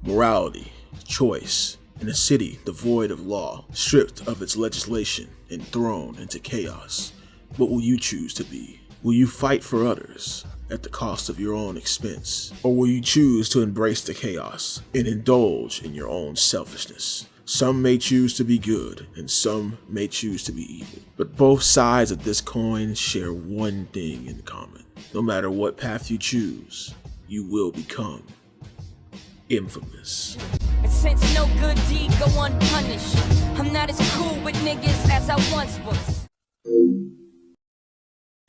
morality, choice, in a city devoid of law, stripped of its legislation, and thrown into chaos. What will you choose to be? Will you fight for others at the cost of your own expense? Or will you choose to embrace the chaos and indulge in your own selfishness? Some may choose to be good, and some may choose to be evil. But both sides of this coin share one thing in common. No matter what path you choose, you will become infamous. And since no good deed go unpunished, I'm not as cool with niggas as I once was.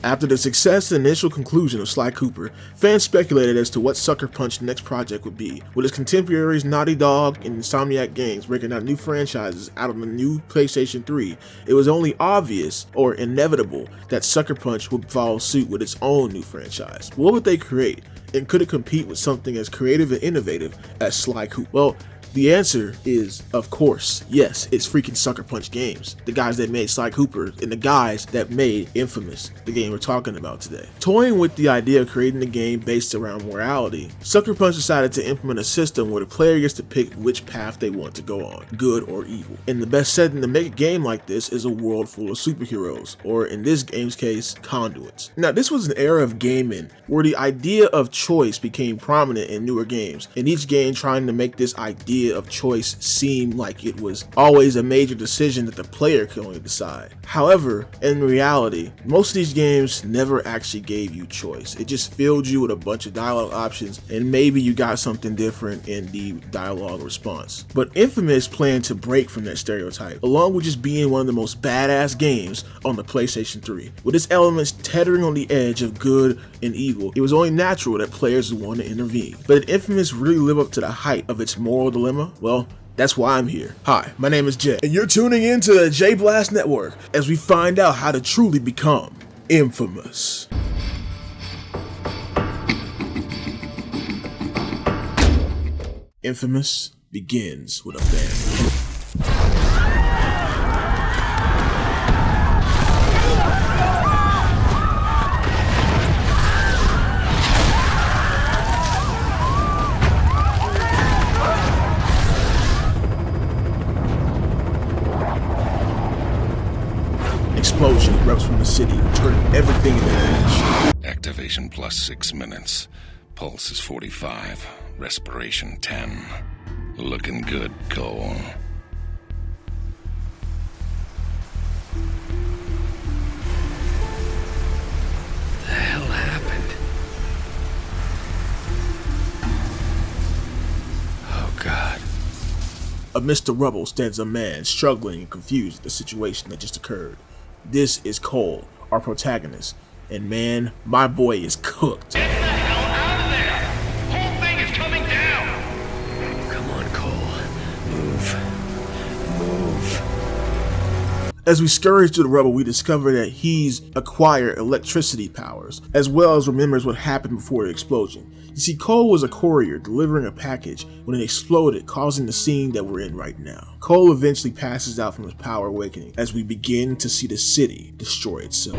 After the success and initial conclusion of Sly Cooper, fans speculated as to what Sucker Punch's next project would be. With his contemporaries Naughty Dog and Insomniac Games breaking out new franchises out of the new PlayStation 3, it was only obvious or inevitable that Sucker Punch would follow suit with its own new franchise. What would they create? And could it compete with something as creative and innovative as Sly Cooper? Well, the answer is, of course, yes, it's freaking Sucker Punch Games. The guys that made Sly Cooper and the guys that made InFamous, the game we're talking about today. Toying with the idea of creating a game based around morality, Sucker Punch decided to implement a system where the player gets to pick which path they want to go on, good or evil. And the best setting to make a game like this is a world full of superheroes, or in this game's case, conduits. Now, this was an era of gaming where the idea of choice became prominent in newer games, and each game trying to make this idea of choice seemed like it was always a major decision that the player could only decide. However, in reality, most of these games never actually gave you choice. It just filled you with a bunch of dialogue options, and maybe you got something different in the dialogue response. But InFamous planned to break from that stereotype, along with just being one of the most badass games on the PlayStation 3. With its elements teetering on the edge of good and evil, it was only natural that players would want to intervene. But did InFamous really live up to the height of its moral dilemma? Well, that's why I'm here. Hi, my name is Jay, and you're tuning in to the JayBlastNetwork as we find out how to truly become infamous. InFamous begins with a bang. Explosion erupts from the city, turning everything into ash. Activation plus 6 minutes. Pulse is 45. Respiration 10. Looking good, Cole. What the hell happened? Oh, God. Amidst the rubble stands a man struggling and confused at the situation that just occurred. This is Cole, our protagonist, and man, my boy is cooked. Get the hell out of there! Whole thing is coming down! Come on, Cole. Move. As we scurry through the rubble, we discover that he's acquired electricity powers, as well as remembers what happened before the explosion. You see, Cole was a courier delivering a package when it exploded, causing the scene that we're in right now. Cole eventually passes out from his power awakening as we begin to see the city destroy itself.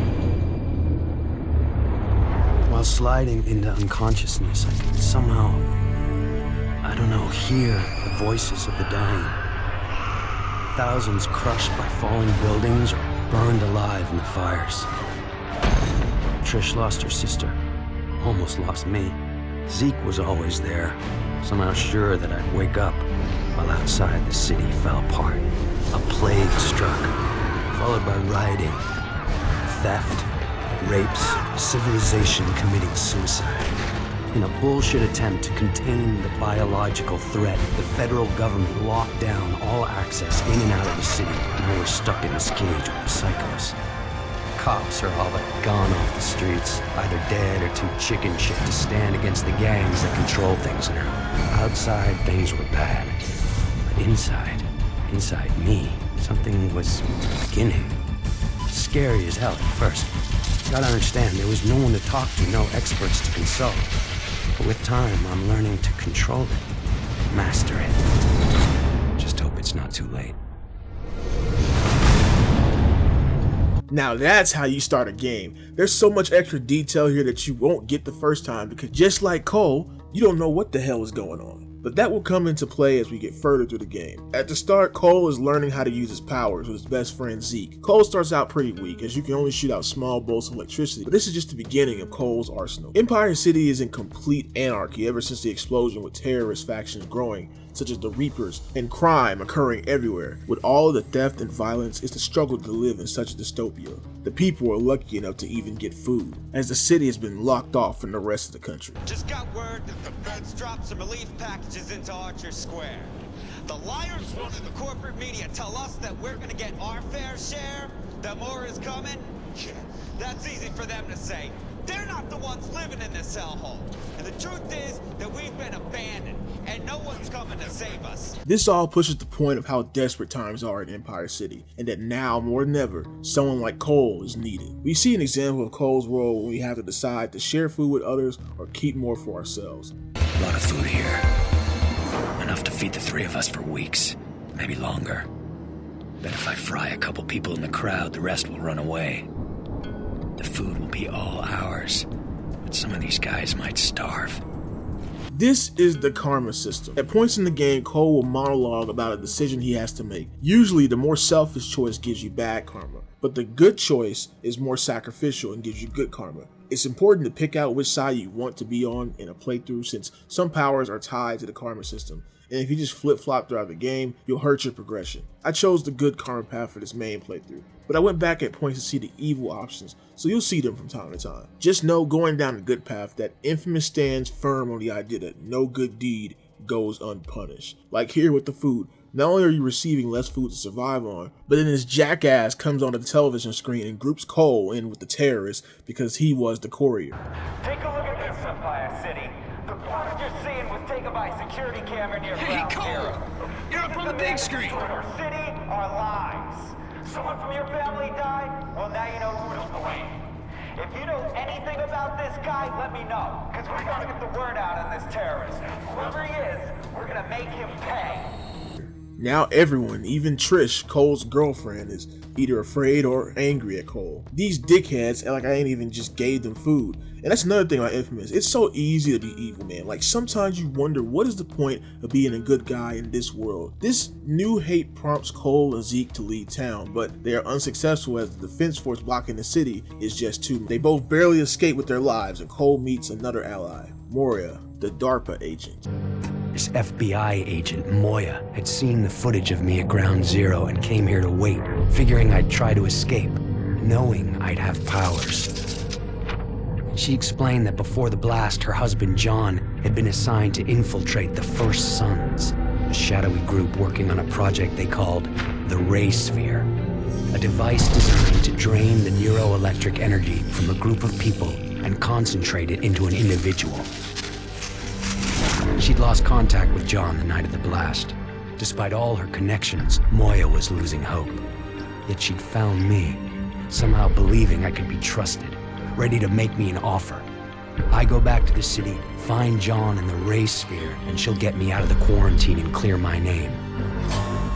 While sliding into unconsciousness, I could somehow, hear the voices of the dying. Thousands crushed by falling buildings or burned alive in the fires. Trish lost her sister, almost lost me. Zeke was always there, somehow sure that I'd wake up, while outside the city fell apart. A plague struck, followed by rioting, theft, rapes, civilization committing suicide. In a bullshit attempt to contain the biological threat, the federal government locked down all access in and out of the city. Now we're stuck in this cage with the psychos. Cops are all but gone off the streets, either dead or too chicken shit to stand against the gangs that control things now. Outside, things were bad. But inside me, something was beginning. Scary as hell at first. Gotta understand, there was no one to talk to, no experts to consult. But with time, I'm learning to control it, master it. Just hope it's not too late. Now that's how you start a game. There's so much extra detail here that you won't get the first time because just like Cole, you don't know what the hell is going on. but that will come into play as we get further through the game. At the start, Cole is learning how to use his powers with his best friend Zeke. Cole starts out pretty weak, as you can only shoot out small bolts of electricity, but this is just the beginning of Cole's arsenal. Empire City is in complete anarchy ever since the explosion, with terrorist factions growing, such as the Reapers, and crime occurring everywhere. With all of the theft and violence, it's the struggle to live in such a dystopia. The people are lucky enough to even get food, as the city has been locked off from the rest of the country. Just got word that the feds dropped some relief packages into Archer Square. The liars running the corporate media tell us that we're gonna get our fair share, that more is coming. Yeah, that's easy for them to say. They're not the ones living in this hellhole. And the truth is that we've been abandoned, and no one's coming to save us. This all pushes the point of how desperate times are in Empire City, and that now more than ever, someone like Cole is needed. We see an example of Cole's role when we have to decide to share food with others or keep more for ourselves. A lot of food here. Enough to feed the three of us for weeks, maybe longer. Bet if I fry a couple people in the crowd, the rest will run away. The food will be all ours, but some of these guys might starve. This is the karma system. At points in the game, Cole will monologue about a decision he has to make. Usually, the more selfish choice gives you bad karma, but the good choice is more sacrificial and gives you good karma. It's important to pick out which side you want to be on in a playthrough, since some powers are tied to the karma system, and if you just flip-flop throughout the game, you'll hurt your progression. I chose the good karma path for this main playthrough, but I went back at points to see the evil options, so you'll see them from time to time. Just know, going down the good path, that InFamous stands firm on the idea that no good deed goes unpunished. Like here with the food, not only are you receiving less food to survive on, but then this jackass comes onto the television screen and groups Cole in with the terrorists because he was the courier. Take a look at this, Empire City. The footage you're seeing was taken by a security camera near Ground Zero. You're up on the big screen. Our city, our lives. Someone from your family died? Well, now you know who to blame. If you know anything about this guy, let me know, because we're gonna get the word out on this terrorist. Whoever he is, we're gonna make him pay. Now everyone, even Trish, Cole's girlfriend, is either afraid or angry at Cole. These dickheads act like I ain't even just gave them food. And that's another thing about InFamous. It's so easy to be evil, man. Like, sometimes you wonder, what is the point of being a good guy in this world? This new hate prompts Cole and Zeke to leave town, but they are unsuccessful as the defense force blocking the city is just too many. They both barely escape with their lives, and Cole meets another ally, Moria, the DARPA agent. This FBI agent, Moya, had seen the footage of me at Ground Zero and came here to wait, figuring I'd try to escape, knowing I'd have powers. She explained that before the blast, her husband John had been assigned to infiltrate the First Sons, a shadowy group working on a project they called the Ray Sphere, a device designed to drain the neuroelectric energy from a group of people and concentrate it into an individual. She'd lost contact with John the night of the blast. Despite all her connections, Moya was losing hope. Yet she'd found me, somehow believing I could be trusted, ready to make me an offer. I go back to the city, find John in the Ray Sphere, and she'll get me out of the quarantine and clear my name.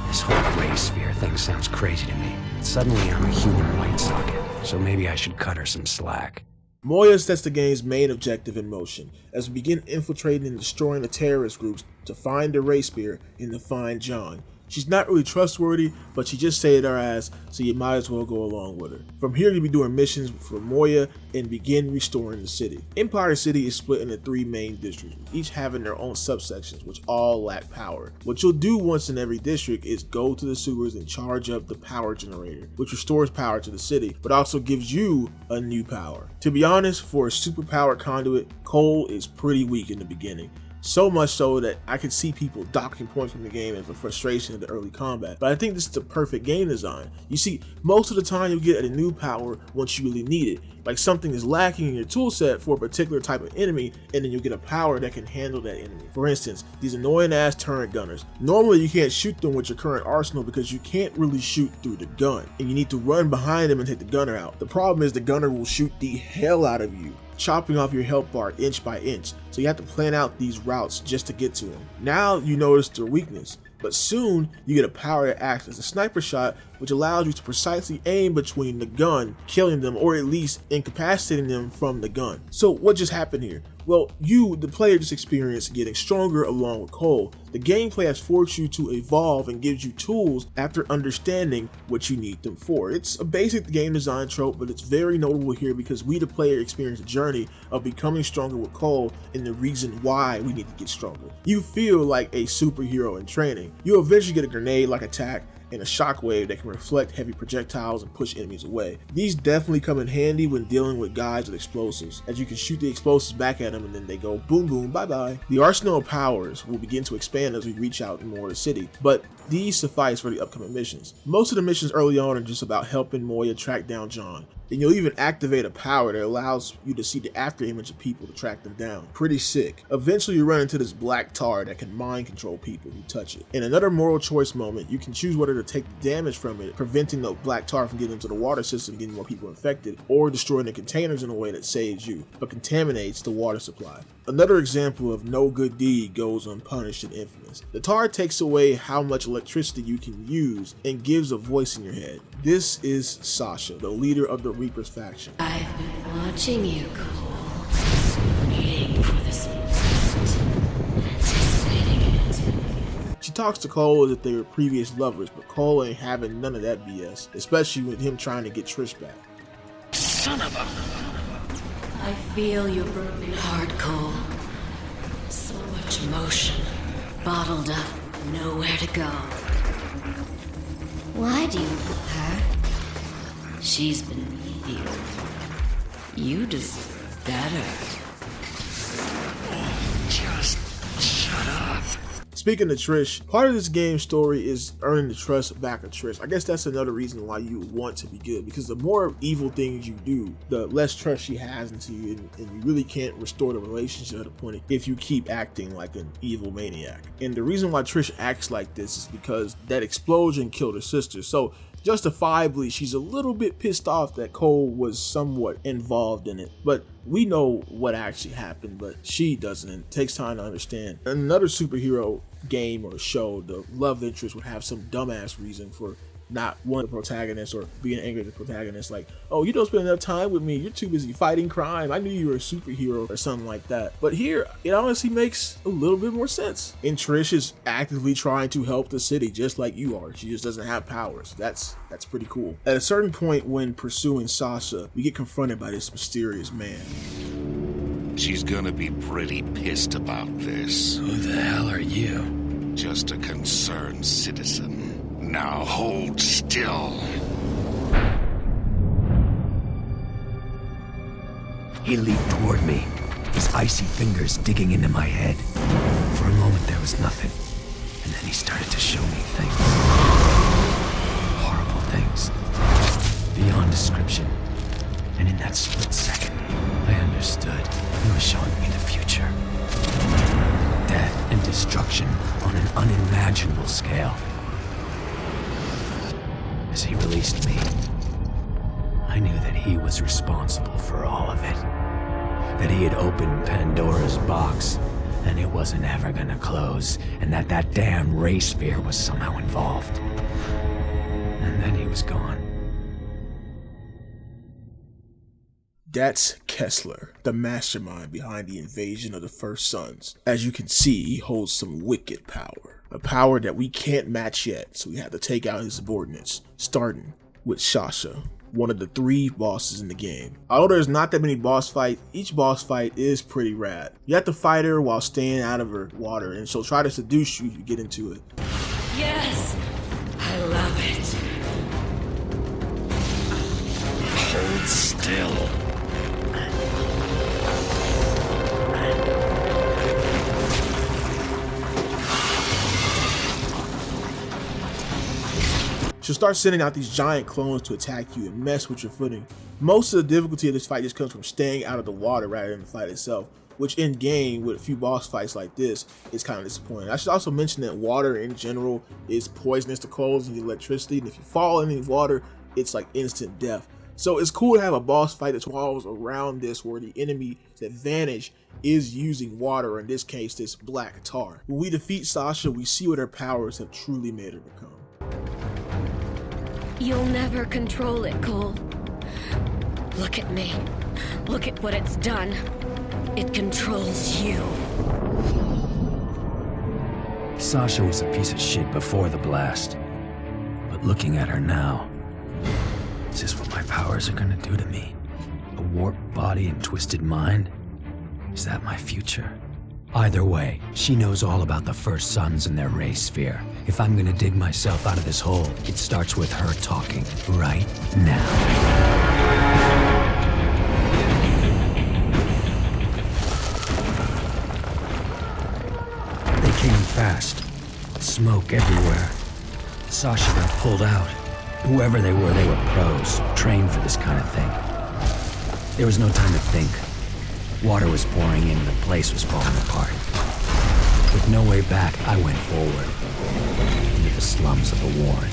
This whole Ray Sphere thing sounds crazy to me. Suddenly I'm a human light socket, so maybe I should cut her some slack. Moya sets the game's main objective in motion as we begin infiltrating and destroying the terrorist groups to find the Ray Spear and to find John. She's not really trustworthy, but she just saved our ass, so you might as well go along with her. From here, you'll be doing missions for Moya and begin restoring the city. Empire City is split into 3 main districts, each having their own subsections, which all lack power. What you'll do once in every district is go to the sewers and charge up the power generator, which restores power to the city, but also gives you a new power. To be honest, for a superpowered conduit, Cole is pretty weak in the beginning. So much so that I could see people docking points from the game as a frustration of the early combat. But I think this is the perfect game design. You see, most of the time you'll get a new power once you really need it. Like something is lacking in your toolset for a particular type of enemy, and then you'll get a power that can handle that enemy. For instance, these annoying ass turret gunners. Normally you can't shoot them with your current arsenal because you can't really shoot through the gun, and you need to run behind them and take the gunner out. The problem is the gunner will shoot the hell out of you, chopping off your health bar inch by inch, so you have to plan out these routes just to get to them. Now you notice their weakness. But soon, you get a power that acts as a sniper shot, which allows you to precisely aim between the gun, killing them or at least incapacitating them from the gun. So what just happened here? Well, you, the player, just experienced getting stronger along with Cole. The gameplay has forced you to evolve and gives you tools after understanding what you need them for. It's a basic game design trope, but it's very notable here because we, the player, experience the journey of becoming stronger with Cole and the reason why we need to get stronger. You feel like a superhero in training. You eventually get a grenade-like attack and a shockwave that can reflect heavy projectiles and push enemies away. These definitely come in handy when dealing with guys with explosives, as you can shoot the explosives back at them and then they go boom boom bye bye. The arsenal of powers will begin to expand as we reach out more of the city, but these suffice for the upcoming missions. Most of the missions early on are just about helping Moya track down John, and you'll even activate a power that allows you to see the after image of people to track them down. Pretty sick. Eventually you run into this black tar that can mind control people who touch it. In another moral choice moment, you can choose whether to take the damage from it, preventing the black tar from getting into the water system and getting more people infected, or destroying the containers in a way that saves you, but contaminates the water supply. Another example of no good deed goes unpunished in InFamous. The tar takes away how much electricity you can use and gives a voice in your head. This is Sasha, the leader of the Reaper's faction. I've been watching you, Cole. Waiting for this moment. Anticipating it. She talks to Cole as if they were previous lovers, but Cole ain't having none of that BS, especially with him trying to get Trish back. Son of a... I feel your broken heart, Cole. So much emotion, bottled up, nowhere to go. Why do you love her? She's been healed. You deserve better. Just shut up. Speaking of Trish, part of this game's story is earning the trust back of Trish. I guess that's another reason why you want to be good, because the more evil things you do, the less trust she has into you, and you really can't restore the relationship at a point if you keep acting like an evil maniac. And the reason why Trish acts like this is because that explosion killed her sister, so justifiably she's a little bit pissed off that Cole was somewhat involved in it. But we know what actually happened, but she doesn't, and it takes time to understand. In another superhero game or show, the love interest would have some dumbass reason for not wanting the protagonist or being angry at the protagonist, like, oh, you don't spend enough time with me, you're too busy fighting crime, I knew you were a superhero, or something like that. But here, it honestly makes a little bit more sense. And Trish is actively trying to help the city just like you are. She just doesn't have powers. That's pretty cool. At a certain point when pursuing Sasha, we get confronted by this mysterious man. She's gonna be pretty pissed about this. Who the hell are you? Just a concerned citizen. Now hold still. He leaped toward me, his icy fingers digging into my head. For a moment there was nothing, and then he started to show me things. Horrible things, beyond description. And in that split second, I understood he was showing me the future. Death and destruction on an unimaginable scale. As he released me, I knew that he was responsible for all of it. That he had opened Pandora's box, and it wasn't ever gonna close, and that damn ray sphere was somehow involved. And then he was gone. That's Kessler, the mastermind behind the invasion of the First Sons. As you can see, he holds some wicked power. A power that we can't match yet, so we have to take out his subordinates, starting with Sasha, one of the 3 bosses in the game. Although there's not that many boss fights, each boss fight is pretty rad. You have to fight her while staying out of her water, and she'll try to seduce you to get into it. Yes! I love it. Hold still. She'll start sending out these giant clones to attack you and mess with your footing. Most of the difficulty of this fight just comes from staying out of the water rather than the fight itself, which in game with a few boss fights like this is kind of disappointing. I should also mention that water in general is poisonous to clones and electricity, and if you fall in the water, it's like instant death. So it's cool to have a boss fight that revolves around this, where the enemy's advantage is using water, or in this case, this black tar. When we defeat Sasha, we see what her powers have truly made her become. You'll never control it, Cole. Look at me. Look at what it's done. It controls you. Sasha was a piece of shit before the blast. But looking at her now, is this what my powers are gonna do to me? A warped body and twisted mind? Is that my future? Either way, she knows all about the First Sons and their ray sphere. If I'm gonna dig myself out of this hole, it starts with her talking right now. They came fast. Smoke everywhere. Sasha got pulled out. Whoever they were pros, trained for this kind of thing. There was no time to think. Water was pouring in and the place was falling apart. With no way back, I went forward into the slums of the Warren.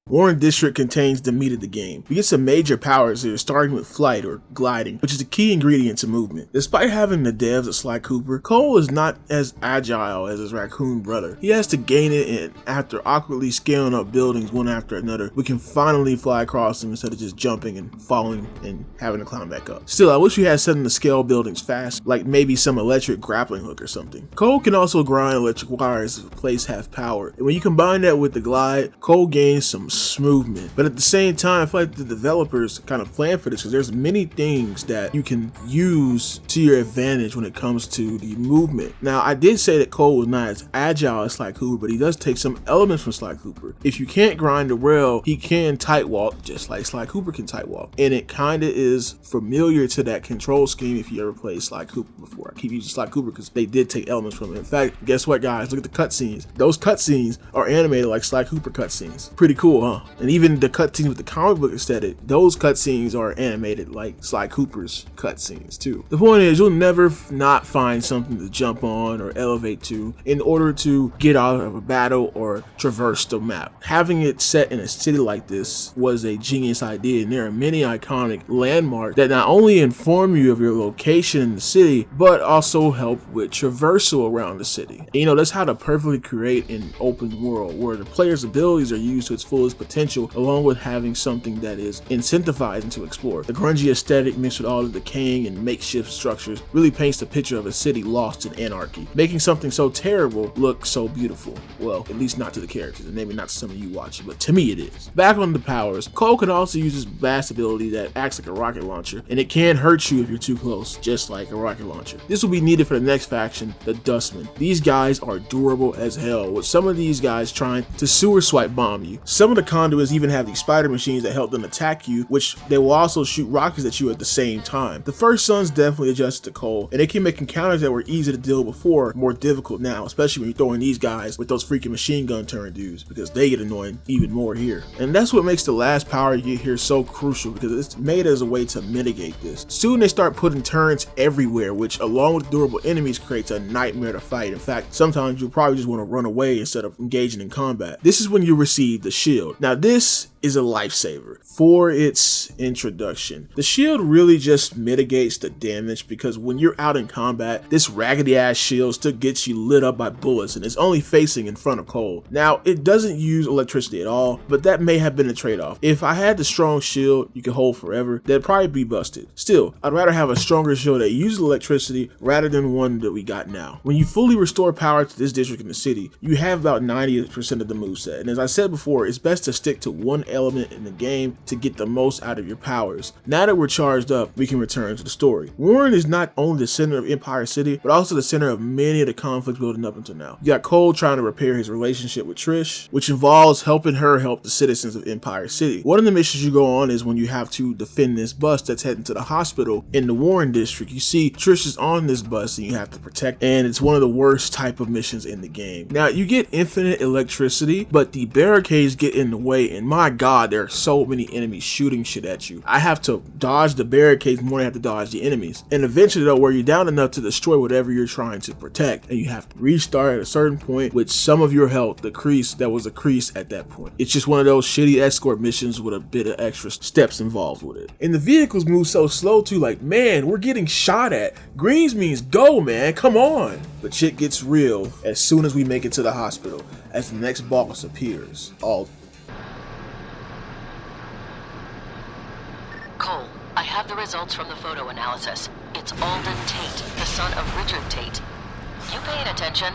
Warren District contains the meat of the game. We get some major powers here, starting with flight or gliding, which is the key ingredient to movement. Despite having the devs of Sly Cooper, Cole is not as agile as his raccoon brother. He has to gain it, and after awkwardly scaling up buildings one after another, we can finally fly across them instead of just jumping and falling and having to climb back up. Still, I wish we had something to scale buildings fast, like maybe some electric grappling hook or something. Cole can also grind electric wires if a place has power, and when you combine that with the glide, Cole gains some movement. But at the same time, I feel like the developers kind of plan for this, because there's many things that you can use to your advantage when it comes to the movement. Now, I did say that Cole was not as agile as Sly Cooper, but he does take some elements from Sly Cooper. If you can't grind the rail, he can tight walk just like Sly Cooper can tight walk, and it kind of is familiar to that control scheme if you ever played Sly Cooper before. I keep using Sly Cooper because they did take elements from it. In fact, guess what, guys? Look at the cutscenes. Those cutscenes are animated like Sly Cooper cutscenes. Pretty cool, huh? And even the cutscenes with the comic book aesthetic, those cutscenes are animated like Sly Cooper's cutscenes too. The point is, you'll never not find something to jump on or elevate to in order to get out of a battle or traverse the map. Having it set in a city like this was a genius idea, and there are many iconic landmarks that not only inform you of your location in the city, but also help with traversal around the city. And, you know, that's how to perfectly create an open world where the player's abilities are used to its fullest potential, along with having something that is incentivizing to explore. The grungy aesthetic mixed with all the decaying and makeshift structures really paints the picture of a city lost in anarchy, making something so terrible look so beautiful. Well, at least not to the characters, and maybe not to some of you watching, but to me it is. Back on the powers, Cole can also use his blast ability that acts like a rocket launcher, and it can hurt you if you're too close, just like a rocket launcher. This will be needed for the next faction, the Dustmen. These guys are durable as hell, with some of these guys trying to sewer swipe bomb you. Some of the conduits even have these spider machines that help them attack you, which they will also shoot rockets at you at the same time. The First Sons definitely adjusted to Cole, and they can make encounters that were easy to deal before more difficult now, especially when you're throwing these guys with those freaking machine gun turn dudes, because they get annoying even more here. And that's what makes the last power you get here so crucial, because it's made as a way to mitigate this. Soon they start putting turrets everywhere, which along with durable enemies creates a nightmare to fight. In fact, sometimes you'll probably just want to run away instead of engaging in combat. This is when you receive the shield. Now this is a lifesaver for its introduction. The shield really just mitigates the damage, because when you're out in combat, this raggedy ass shield still gets you lit up by bullets, and it's only facing in front of Cole. Now, it doesn't use electricity at all, but that may have been a trade-off. If I had the strong shield you can hold forever, that'd probably be busted. Still, I'd rather have a stronger shield that uses electricity rather than one that we got now. When you fully restore power to this district in the city, you have about 90% of the moveset, and as I said before, it's best to stick to one element in the game to get the most out of your powers. Now that we're charged up, we can return to the story. Warren is not only the center of Empire City, but also the center of many of the conflicts building up until now. You got Cole trying to repair his relationship with Trish, which involves helping her help the citizens of Empire City. One of the missions you go on is when you have to defend this bus that's heading to the hospital in the Warren district. You see Trish is on this bus and you have to protect, and it's one of the worst type of missions in the game. Now, you get infinite electricity, but the barricades get in the way, and my god, there are so many enemies shooting shit at you. I have to dodge the barricades more than I have to dodge the enemies. And eventually they'll wear you down enough to destroy whatever you're trying to protect, and you have to restart at a certain point with some of your health decreased that was decreased at that point. It's just one of those shitty escort missions with a bit of extra steps involved with it. And the vehicles move so slow too, like, man, we're getting shot at. Greens means go, man, come on. But shit gets real as soon as we make it to the hospital, as the next boss appears. Cole, I have the results from the photo analysis. It's Alden Tate, the son of Richard Tate. You paying attention?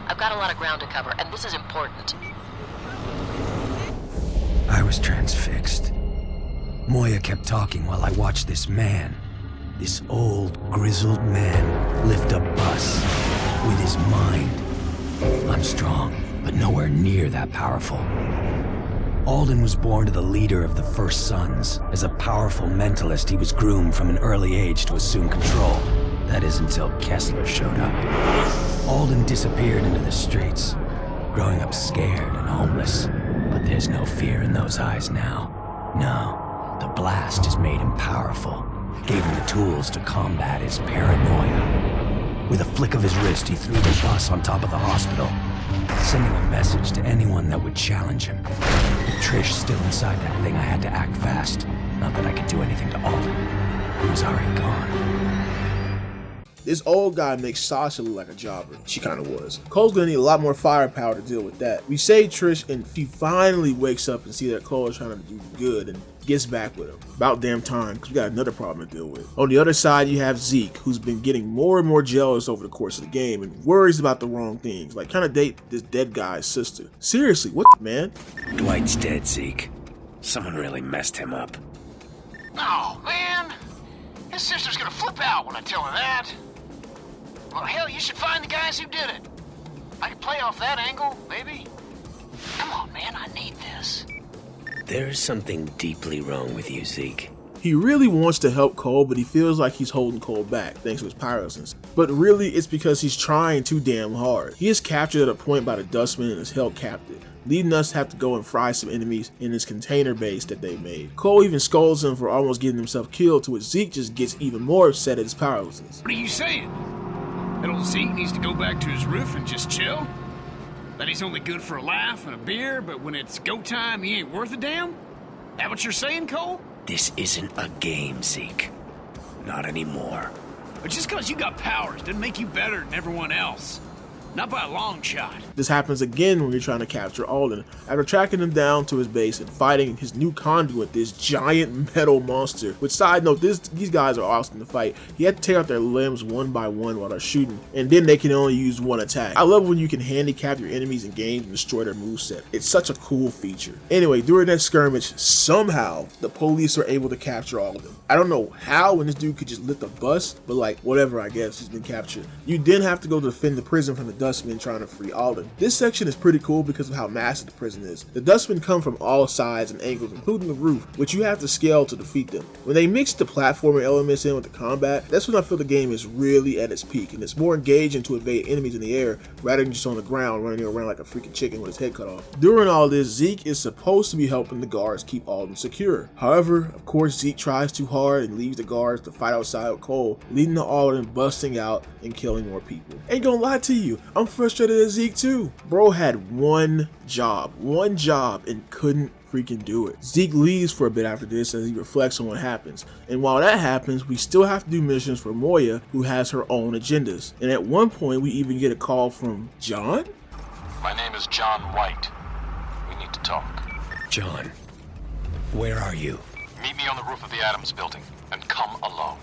I've got a lot of ground to cover, and this is important. I was transfixed. Moya kept talking while I watched this man, this old, grizzled man, lift a bus with his mind. I'm strong, but nowhere near that powerful. Alden was born to the leader of the First Sons. As a powerful mentalist, he was groomed from an early age to assume control. That is until Kessler showed up. Alden disappeared into the streets, growing up scared and homeless. But there's no fear in those eyes now. No, the blast has made him powerful, gave him the tools to combat his paranoia. With a flick of his wrist, he threw the bus on top of the hospital, sending a message to anyone that would challenge him. With Trish still inside that thing, I had to act fast. Not that I could do anything to Alden. He was already gone. This old guy makes Sasha look like a jobber. She kind of was. Cole's gonna need a lot more firepower to deal with that. We save Trish and she finally wakes up and see that Cole is trying to do good and gets back with him. About damn time, because we got another problem to deal with. On the other side, you have Zeke, who's been getting more and more jealous over the course of the game and worries about the wrong things, like trying to date this dead guy's sister. Seriously, what the man? Dwight's dead, Zeke. Someone really messed him up. Oh, man. His sister's gonna flip out when I tell her that. Well, hell, you should find the guys who did it. I could play off that angle, maybe. Come on, man, I need this. There's something deeply wrong with you, Zeke. He really wants to help Cole, but he feels like he's holding Cole back thanks to his pyrosens. But really, it's because he's trying too damn hard. He is captured at a point by the Dustman and is held captive, leading us to have to go and fry some enemies in this container base that they made. Cole even scolds him for almost getting himself killed, to which Zeke just gets even more upset at his pyrosens. What are you saying? That old Zeke needs to go back to his roof and just chill? That he's only good for a laugh and a beer, but when it's go time, he ain't worth a damn? That what you're saying, Cole? This isn't a game, Zeke. Not anymore. But just because you got powers doesn't make you better than everyone else. Not by a long shot. This happens again when you're trying to capture Alden. After tracking him down to his base and fighting his new conduit, this giant metal monster. Which, side note, these guys are awesome to fight. You have to take out their limbs one by one while they're shooting, and then they can only use one attack. I love when you can handicap your enemies in games and destroy their moveset. It's such a cool feature. Anyway, during that skirmish, somehow the police are able to capture Alden. I don't know how, when this dude could just lift the bus, but like, whatever, I guess, he's been captured. You then have to go defend the prison from the Dustmen trying to free Alden. This section is pretty cool because of how massive the prison is. The Dustmen come from all sides and angles, including the roof, which you have to scale to defeat them. When they mix the platforming elements in with the combat, that's when I feel the game is really at its peak, and it's more engaging to evade enemies in the air rather than just on the ground running around like a freaking chicken with his head cut off. During all this, Zeke is supposed to be helping the guards keep Alden secure. However, of course, Zeke tries too hard and leaves the guards to fight outside with Cole, leading to Alden busting out and killing more people. Ain't gonna lie to you, I'm frustrated at Zeke too. Bro had one job and couldn't freaking do it. Zeke leaves for a bit after this as he reflects on what happens. And while that happens, we still have to do missions for Moya, who has her own agendas. And at one point, we even get a call from John? My name is John White. We need to talk. John, where are you? Meet me on the roof of the Adams building, and come alone.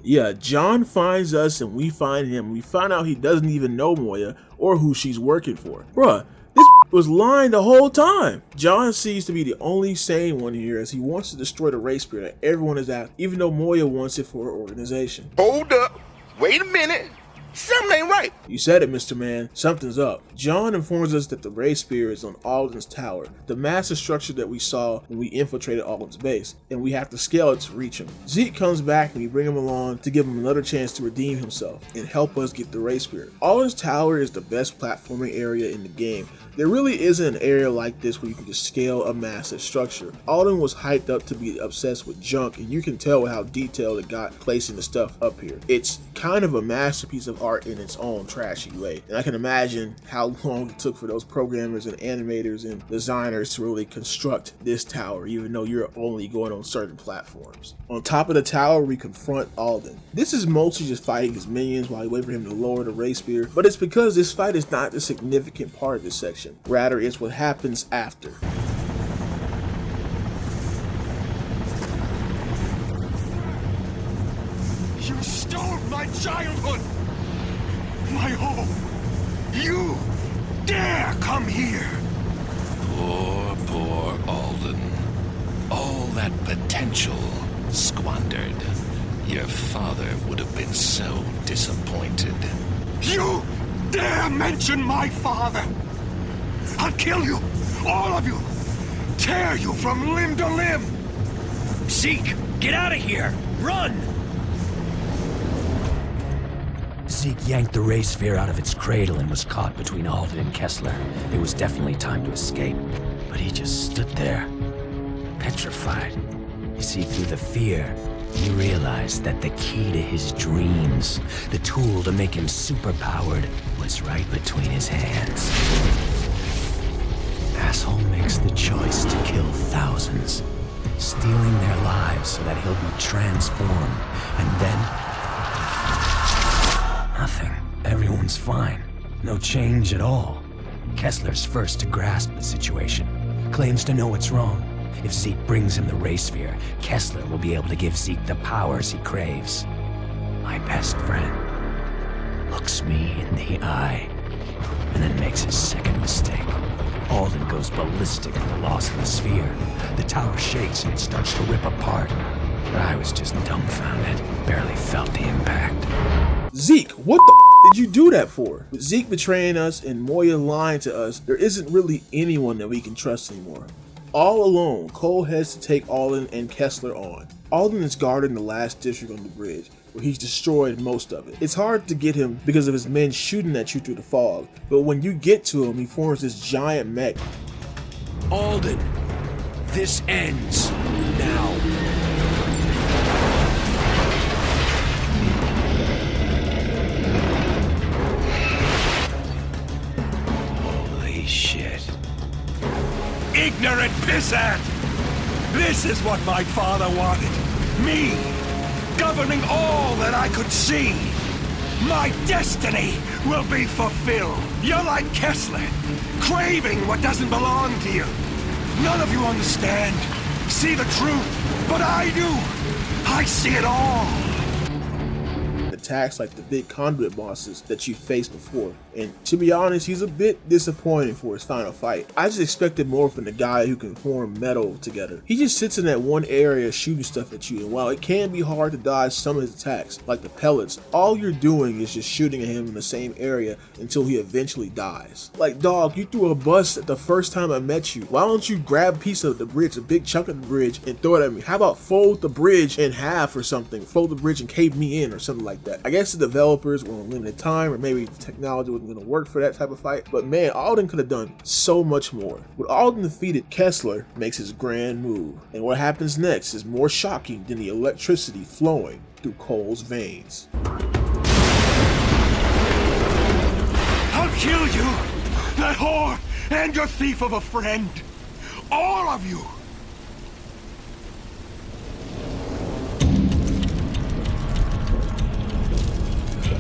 Yeah, John finds us and we find him. We find out he doesn't even know Moya or who she's working for. Bruh, this was lying the whole time. John seems to be the only sane one here, as he wants to destroy the race spirit that everyone is after, even though Moya wants it for her organization. Hold up. Wait a minute. Something ain't right. You said it, Mr. Man. Something's up. John informs us that the Ray Spear is on Alden's tower, the massive structure that we saw when we infiltrated Alden's base, and we have to scale it to reach him. Zeke comes back and we bring him along to give him another chance to redeem himself and help us get the Ray Spear. Alden's tower is the best platforming area in the game. There really isn't an area like this where you can just scale a massive structure. Alden was hyped up to be obsessed with junk, and you can tell with how detailed it got placing the stuff up here. It's kind of a masterpiece of art in its own trashy way, and I can imagine how long it took for those programmers and animators and designers to really construct this tower, even though you're only going on certain platforms. On top of the tower, we confront Alden. This is mostly just fighting his minions while you wait for him to lower the Ray Spear, but it's because this fight is not the significant part of this section. Rather, it's what happens after. You stole my childhood! My home! You dare come here! Poor Alden. All that potential squandered. Your father would have been so disappointed. You dare mention my father! I'll kill you! All of you! Tear you from limb to limb! Zeke, get out of here! Run! Zeke yanked the Ray Sphere out of its cradle and was caught between Alden and Kessler. It was definitely time to escape, but he just stood there, petrified. You see, through the fear, he realized that the key to his dreams, the tool to make him superpowered, was right between his hands. Asshole makes the choice to kill thousands, stealing their lives so that he'll be transformed, and then nothing. Everyone's fine. No change at all. Kessler's first to grasp the situation, claims to know what's wrong. If Zeke brings him the Ray Sphere, Kessler will be able to give Zeke the powers he craves. My best friend looks me in the eye, and then makes his second mistake. Alden goes ballistic at the loss of the sphere. The tower shakes and it starts to rip apart. But I was just dumbfounded, barely felt the impact. Zeke, what the did you do that for? With Zeke betraying us and Moya lying to us, there isn't really anyone that we can trust anymore. All alone, Cole heads to take Alden and Kessler on. Alden is guarding the last district on the bridge, where he's destroyed most of it. It's hard to get him because of his men shooting at you through the fog, but when you get to him, he forms this giant mech. Alden, this ends now. Holy shit. Ignorant pissant! This is what my father wanted. Me, governing all that I could see. My destiny will be fulfilled. You're like Kessler, craving what doesn't belong to you. None of you understand, see the truth, but I do. I see it all. Attacks like the big conduit bosses that you faced before, and to be honest, he's a bit disappointing for his final fight. I just expected more from the guy who can form metal together. He just sits in that one area shooting stuff at you, and while it can be hard to dodge some of his attacks, like the pellets, all you're doing is just shooting at him in the same area until he eventually dies. Like, dog, you threw a bus the first time I met you. Why don't you grab a piece of the bridge, a big chunk of the bridge, and throw it at me? How about fold the bridge in half or something? Fold the bridge and cave me in or something like that. I guess the developers were on limited time, or maybe the technology wasn't going to work for that type of fight, but man, Alden could have done so much more. With Alden defeated, Kessler makes his grand move, and what happens next is more shocking than the electricity flowing through Cole's veins. I'll kill you, that whore, and your thief of a friend. All of you.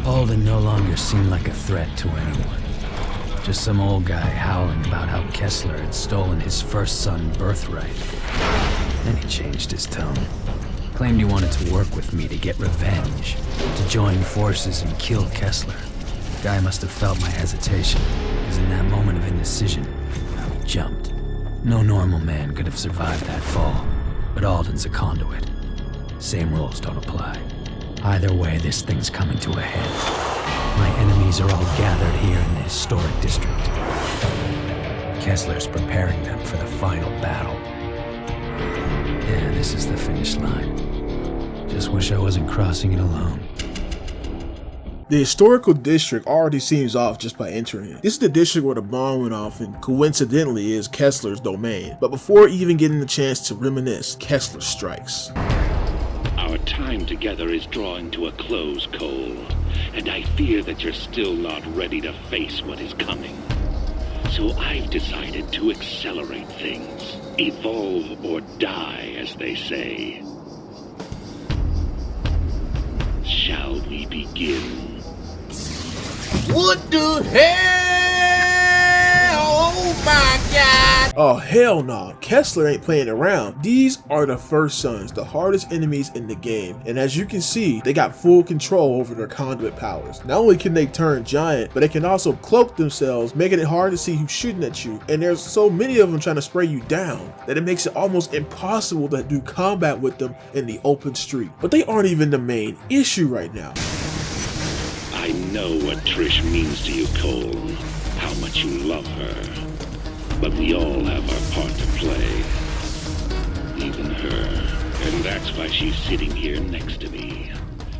Alden no longer seemed like a threat to anyone. Just some old guy howling about how Kessler had stolen his first son's birthright. Then he changed his tone. Claimed he wanted to work with me to get revenge, to join forces and kill Kessler. The guy must have felt my hesitation, because in that moment of indecision, he jumped. No normal man could have survived that fall, but Alden's a conduit. Same rules don't apply. Either way, this thing's coming to a head. My enemies are all gathered here in the historic district. Kessler's preparing them for the final battle. Yeah, this is the finish line. Just wish I wasn't crossing it alone. The historical district already seems off just by entering it. This is the district where the bomb went off and coincidentally is Kessler's domain. But before even getting the chance to reminisce, Kessler strikes. Our time together is drawing to a close, Cole, and I fear that you're still not ready to face what is coming. So I've decided to accelerate things. Evolve or die, as they say. Shall we begin? What the hell? Oh my god! Oh hell no, Kessler ain't playing around. These are the First Sons, the hardest enemies in the game, and as you can see, they got full control over their conduit powers. Not only can they turn giant, but they can also cloak themselves, making it hard to see who's shooting at you, and there's so many of them trying to spray you down that it makes it almost impossible to do combat with them in the open street. But they aren't even the main issue right now. I know what Trish means to you, Cole, how much you love her. But we all have our part to play. Even her. And that's why she's sitting here next to me.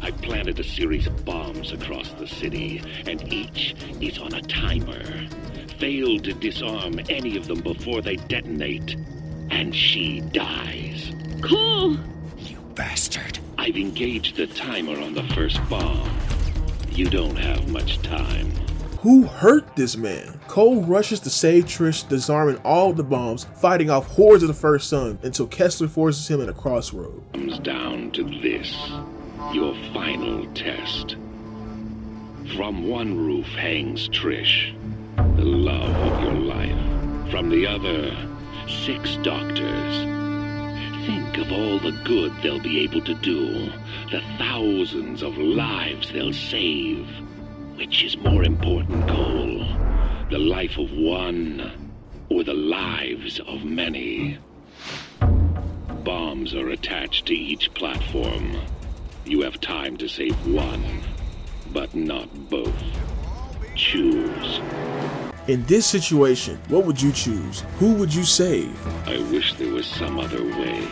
I planted a series of bombs across the city, and each is on a timer. Fail to disarm any of them before they detonate, and she dies. Cole! You bastard. I've engaged the timer on the first bomb. You don't have much time. Who hurt this man? Cole rushes to save Trish, disarming all the bombs, fighting off hordes of the First Son until Kessler forces him in a crossroad. Comes down to this, your final test. From one roof hangs Trish, the love of your life. From the other, 6 doctors. Think of all the good they'll be able to do, the thousands of lives they'll save. Which is more important, Cole? The life of one, or the lives of many? Bombs are attached to each platform. You have time to save one, but not both. Choose. In this situation, what would you choose? Who would you save? I wish there was some other way.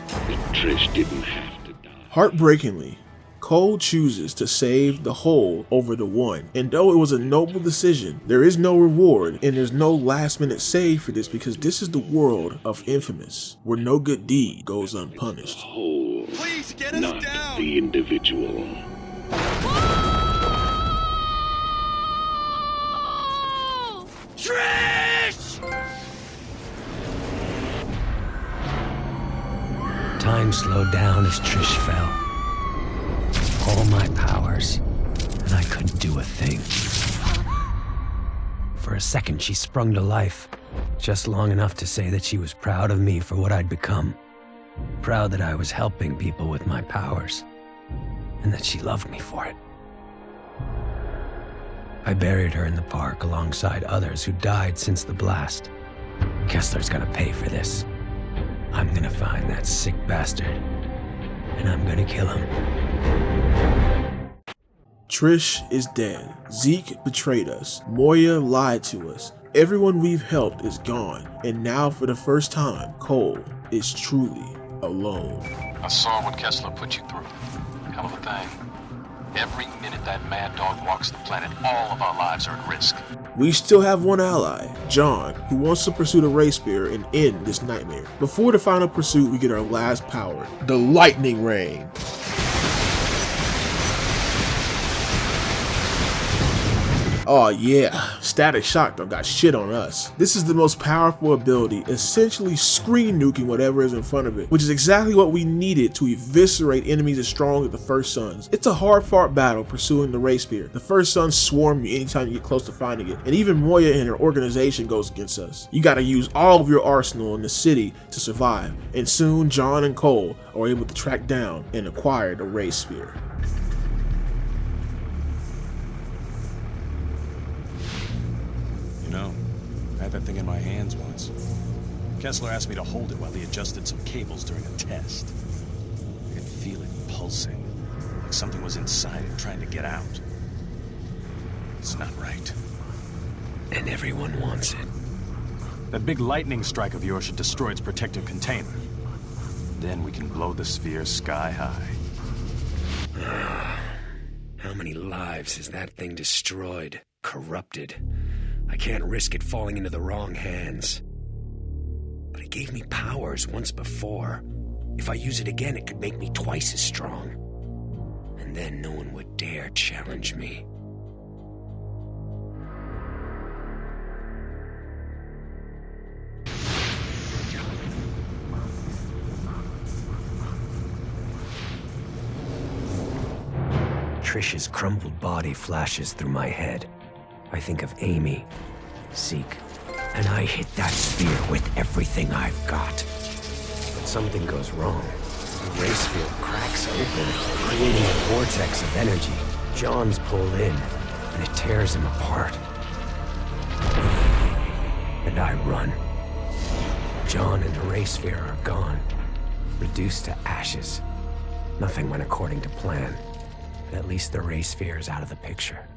That Trish didn't have to die. Heartbreakingly, Cole chooses to save the whole over the one. And though it was a noble decision, there is no reward and there's no last minute save for this because this is the world of InFamous, where no good deed goes unpunished. The whole, Please get us not down. the individual. Trish! Time slowed down as Trish fell. All my powers, and I couldn't do a thing. For a second, she sprung to life, just long enough to say that she was proud of me for what I'd become. Proud that I was helping people with my powers, and that she loved me for it. I buried her in the park alongside others who died since the blast. Kessler's gonna pay for this. I'm gonna find that sick bastard, and I'm gonna kill him. Trish is dead. Zeke betrayed us. Moya lied to us. Everyone we've helped is gone. And now for the first time, Cole is truly alone. I saw what Kessler put you through. Hell of a thing. Every minute that mad dog walks the planet, all of our lives are at risk. We still have one ally, John, who wants to pursue the Ray Spear and end this nightmare. Before the final pursuit, we get our last power, the Lightning Rain. Oh yeah, Static Shock done got shit on us. This is the most powerful ability, essentially screen nuking whatever is in front of it, which is exactly what we needed to eviscerate enemies as strong as the First Sons. It's a hard-fought battle pursuing the Ray Spear. The First Sons swarm you anytime you get close to finding it, and even Moya and her organization goes against us. You gotta use all of your arsenal in the city to survive, and soon John and Cole are able to track down and acquire the Ray Spear. You know, I had that thing in my hands once. Kessler asked me to hold it while he adjusted some cables during a test. I could feel it pulsing, like something was inside it trying to get out. It's not right. And everyone wants it. That big lightning strike of yours should destroy its protective container. Then we can blow the sphere sky high. How many lives has that thing destroyed? Corrupted. I can't risk it falling into the wrong hands. But it gave me powers once before. If I use it again, it could make me twice as strong. And then no one would dare challenge me. Trish's crumpled body flashes through my head. I think of Amy, Zeke, and I hit that sphere with everything I've got. But something goes wrong. The race field cracks open, creating a vortex of energy. John's pulled in, and it tears him apart. And I run. John and the race sphere are gone, reduced to ashes. Nothing went according to plan. At least the race sphere is out of the picture.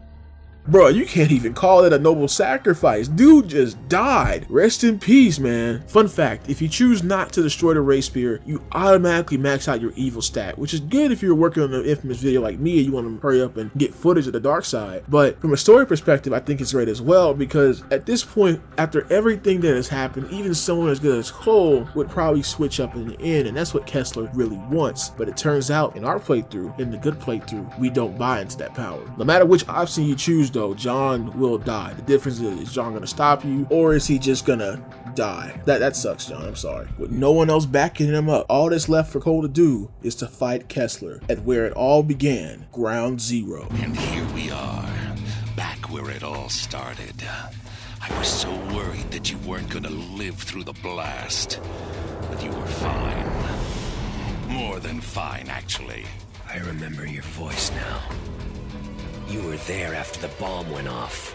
Bro, you can't even call it a noble sacrifice. Dude just died. Rest in peace, man. Fun fact, if you choose not to destroy the race sphere, you automatically max out your evil stat, which is good if you're working on an InFamous video like me and you want to hurry up and get footage of the Darkside. But from a story perspective, I think it's great as well, because at this point, after everything that has happened, even someone as good as Cole would probably switch up in the end, and that's what Kessler really wants. But it turns out in our playthrough, in the good playthrough, we don't buy into that power. No matter which option you choose though, John will die. The difference is John gonna stop you, or is he just gonna die? That sucks, John. I'm sorry. With no one else backing him up, all that's left for Cole to do is to fight Kessler at where it all began, Ground Zero. And here we are, back where it all started. I was so worried that you weren't gonna live through the blast, but you were fine. More than fine, actually. I remember your voice now. You were there after the bomb went off.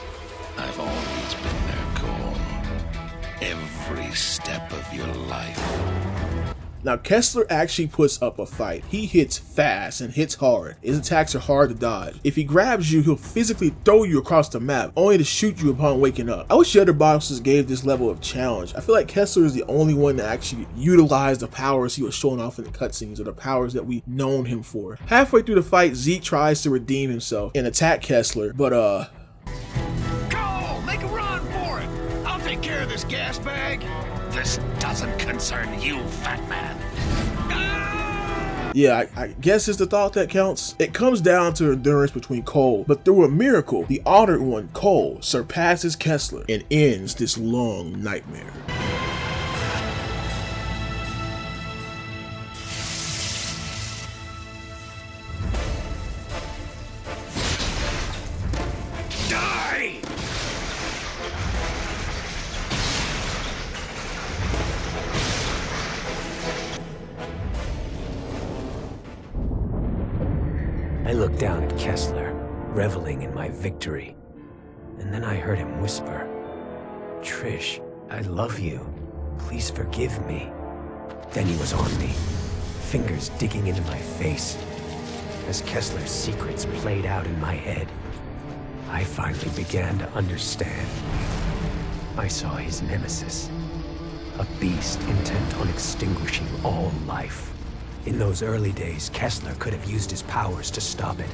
I've always been there, Cole. Every step of your life. Now, Kessler actually puts up a fight. He hits fast and hits hard. His attacks are hard to dodge. If he grabs you, he'll physically throw you across the map, only to shoot you upon waking up. I wish the other bosses gave this level of challenge. I feel like Kessler is the only one that actually utilized the powers he was showing off in the cutscenes, or the powers that we've known him for. Halfway through the fight, Zeke tries to redeem himself and attack Kessler, but Cole, make a run for it! I'll take care of this gas bag. This doesn't concern you, fat man. Yeah, I guess it's the thought that counts. It comes down to endurance between Cole, but through a miracle, the honored one, Cole, surpasses Kessler and ends this long nightmare. Die! I looked down at Kessler, reveling in my victory. And then I heard him whisper, "Trish, I love you. Please forgive me." Then he was on me, fingers digging into my face. As Kessler's secrets played out in my head, I finally began to understand. I saw his nemesis, a beast intent on extinguishing all life. In those early days, Kessler could have used his powers to stop it,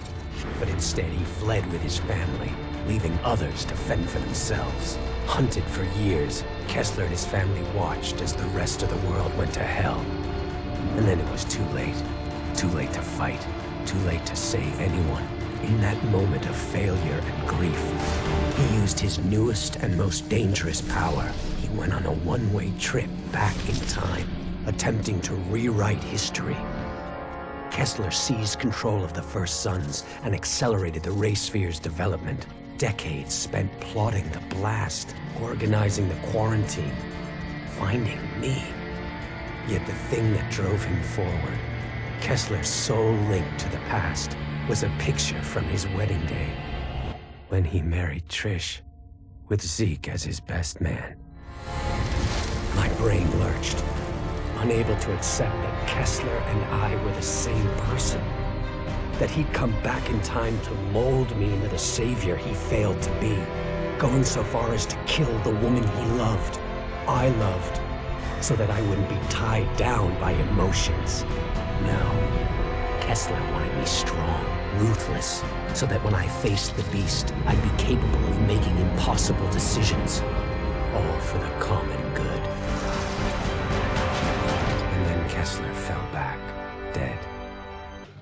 but instead he fled with his family, leaving others to fend for themselves. Hunted for years, Kessler and his family watched as the rest of the world went to hell. And then it was too late. Too late to fight. Too late to save anyone. In that moment of failure and grief, he used his newest and most dangerous power. He went on a one-way trip back in time, attempting to rewrite history. Kessler seized control of the First Sons and accelerated the race sphere's development. Decades spent plotting the blast, organizing the quarantine, finding me. Yet the thing that drove him forward, Kessler's sole link to the past, was a picture from his wedding day, when he married Trish, with Zeke as his best man. My brain lurched, unable to accept that Kessler and I were the same person. that he'd come back in time to mold me into the savior he failed to be, going so far as to kill the woman he loved, I loved, so that I wouldn't be tied down by emotions. No, Kessler wanted me strong, ruthless, so that when I faced the beast, I'd be capable of making impossible decisions, all for the common good. And then Kessler fell back, dead.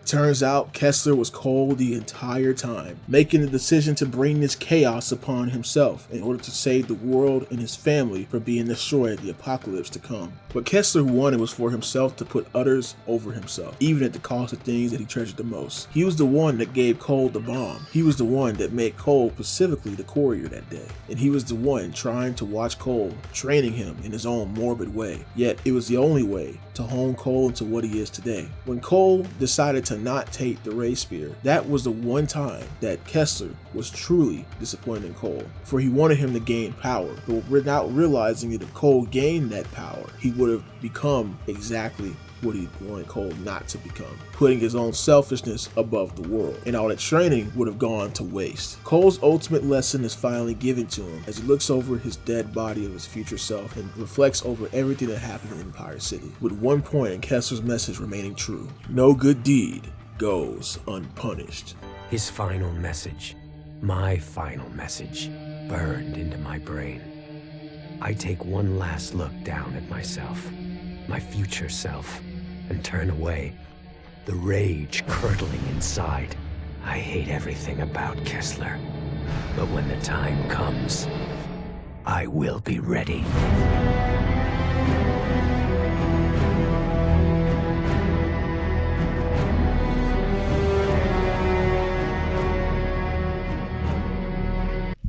Turns out Kessler was Cole the entire time, making the decision to bring this chaos upon himself in order to save the world and his family from being destroyed at the apocalypse to come. What Kessler wanted was for himself to put others over himself, even at the cost of things that he treasured the most. He was the one that gave Cole the bomb. He was the one that made Cole specifically the courier that day. And he was the one trying to watch Cole, training him in his own morbid way. Yet it was the only way to hone Cole into what he is today. When Cole decided to not take the Ray Spear, that was the one time that Kessler was truly disappointed in Cole, for he wanted him to gain power, but without realizing that if Cole gained that power, he would have become exactly what he wanted Cole not to become, putting his own selfishness above the world, and all that training would have gone to waste. Cole's ultimate lesson is finally given to him as he looks over his dead body of his future self and reflects over everything that happened in Empire City, with one point in Kessler's message remaining true: no good deed goes unpunished. His final message, my final message, burned into my brain. I take one last look down at myself, my future self, and turn away, the rage curdling inside. I hate everything about Kessler, but when the time comes, I will be ready.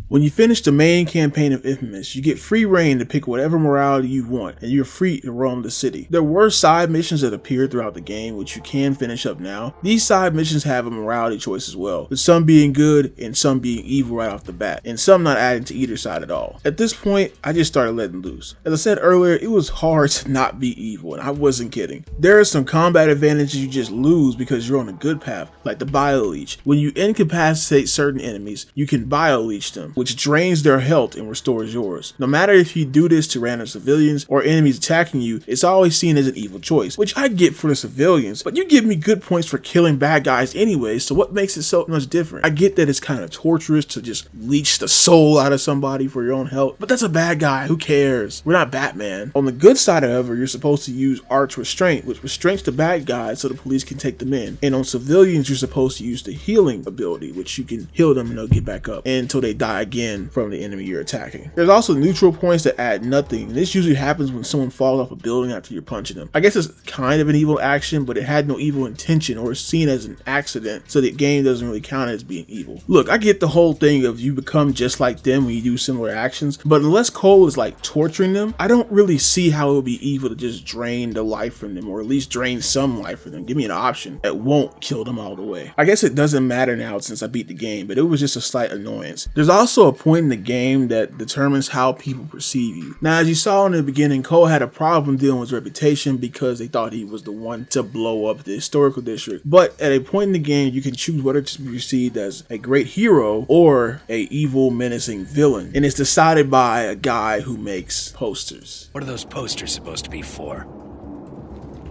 When you finish the main campaign of InFamous, you get free reign to pick whatever morality you want, and you're free to roam the city. There were side missions that appeared throughout the game, which you can finish up now. These side missions have a morality choice as well, with some being good and some being evil right off the bat, and some not adding to either side at all. At this point, I just started letting loose. As I said earlier, it was hard to not be evil, and I wasn't kidding. There are some combat advantages you just lose because you're on a good path, like the bio-leech. When you incapacitate certain enemies, you can bio-leech them, which drains their health and restores yours. No matter if you do this to random civilians or enemies attacking you, it's always seen as an evil choice, which I get for the civilians, but you give me good points for killing bad guys anyway, so what makes it so much different? I get that it's kind of torturous to just leech the soul out of somebody for your own health, but that's a bad guy, who cares? We're not Batman. On the good side, however, you're supposed to use Arch Restraint, which restrains the bad guys so the police can take them in, and on civilians, you're supposed to use the healing ability, which you can heal them and they'll get back up until they die again from the enemy you're attacking. There's also neutral points that add nothing, and this usually happens when someone falls off a building after you're punching them. I guess it's kind of an evil action, but it had no evil intention or is seen as an accident, so the game doesn't really count as being evil. Look, I get the whole thing of you become just like them when you do similar actions, but unless Cole is like torturing them, I don't really see how it would be evil to just drain the life from them, or at least drain some life from them. Give me an option that won't kill them all the way. I guess it doesn't matter now since I beat the game, but it was just a slight annoyance. There's also a point in the game that determines how people perceive you. Now, as you saw in the beginning, Cole had a problem dealing with his reputation because they thought he was the one to blow up the historical district. But at a point in the game, you can choose whether to be perceived as a great hero or a evil, menacing villain. And it's decided by a guy who makes posters. What are those posters supposed to be for?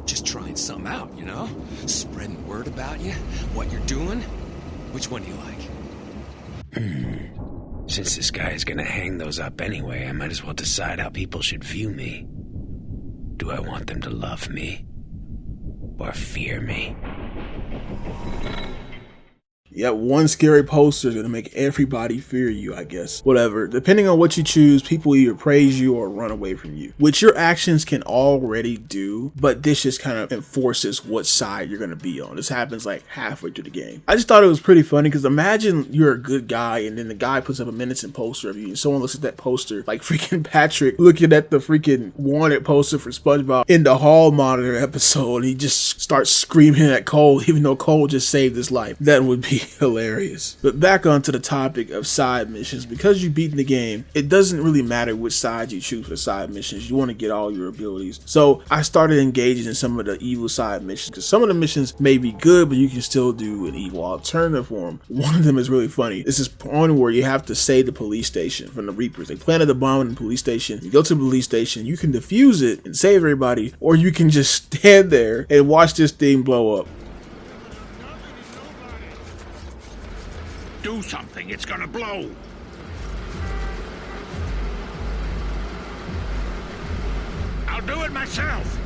Just trying something out, you know? Spreading word about you, what you're doing. Which one do you like? Since this guy is gonna hang those up anyway, I might as well decide how people should view me. Do I want them to love me or fear me? Yeah, one scary poster is going to make everybody fear you, I guess. Whatever. Depending on what you choose, people either praise you or run away from you, which your actions can already do, but this just kind of enforces what side you're going to be on. This happens like halfway through the game. I just thought it was pretty funny because imagine you're a good guy and then the guy puts up a menacing poster of you and someone looks at that poster like freaking Patrick looking at the freaking wanted poster for SpongeBob in the hall monitor episode, and he just starts screaming at Cole even though Cole just saved his life. That would be hilarious. But back onto the topic of side missions, because you've beaten the game, it doesn't really matter which side you choose for the side missions. You want to get all your abilities. So I started engaging in some of the evil side missions, because some of the missions may be good, but you can still do an evil alternative for them. One of them is really funny. This is one where you have to save the police station from the Reapers. They planted the bomb in the police station. You go to the police station, you can defuse it and save everybody, or you can just stand there and watch this thing blow up. Do something, it's gonna blow. I'll do it myself.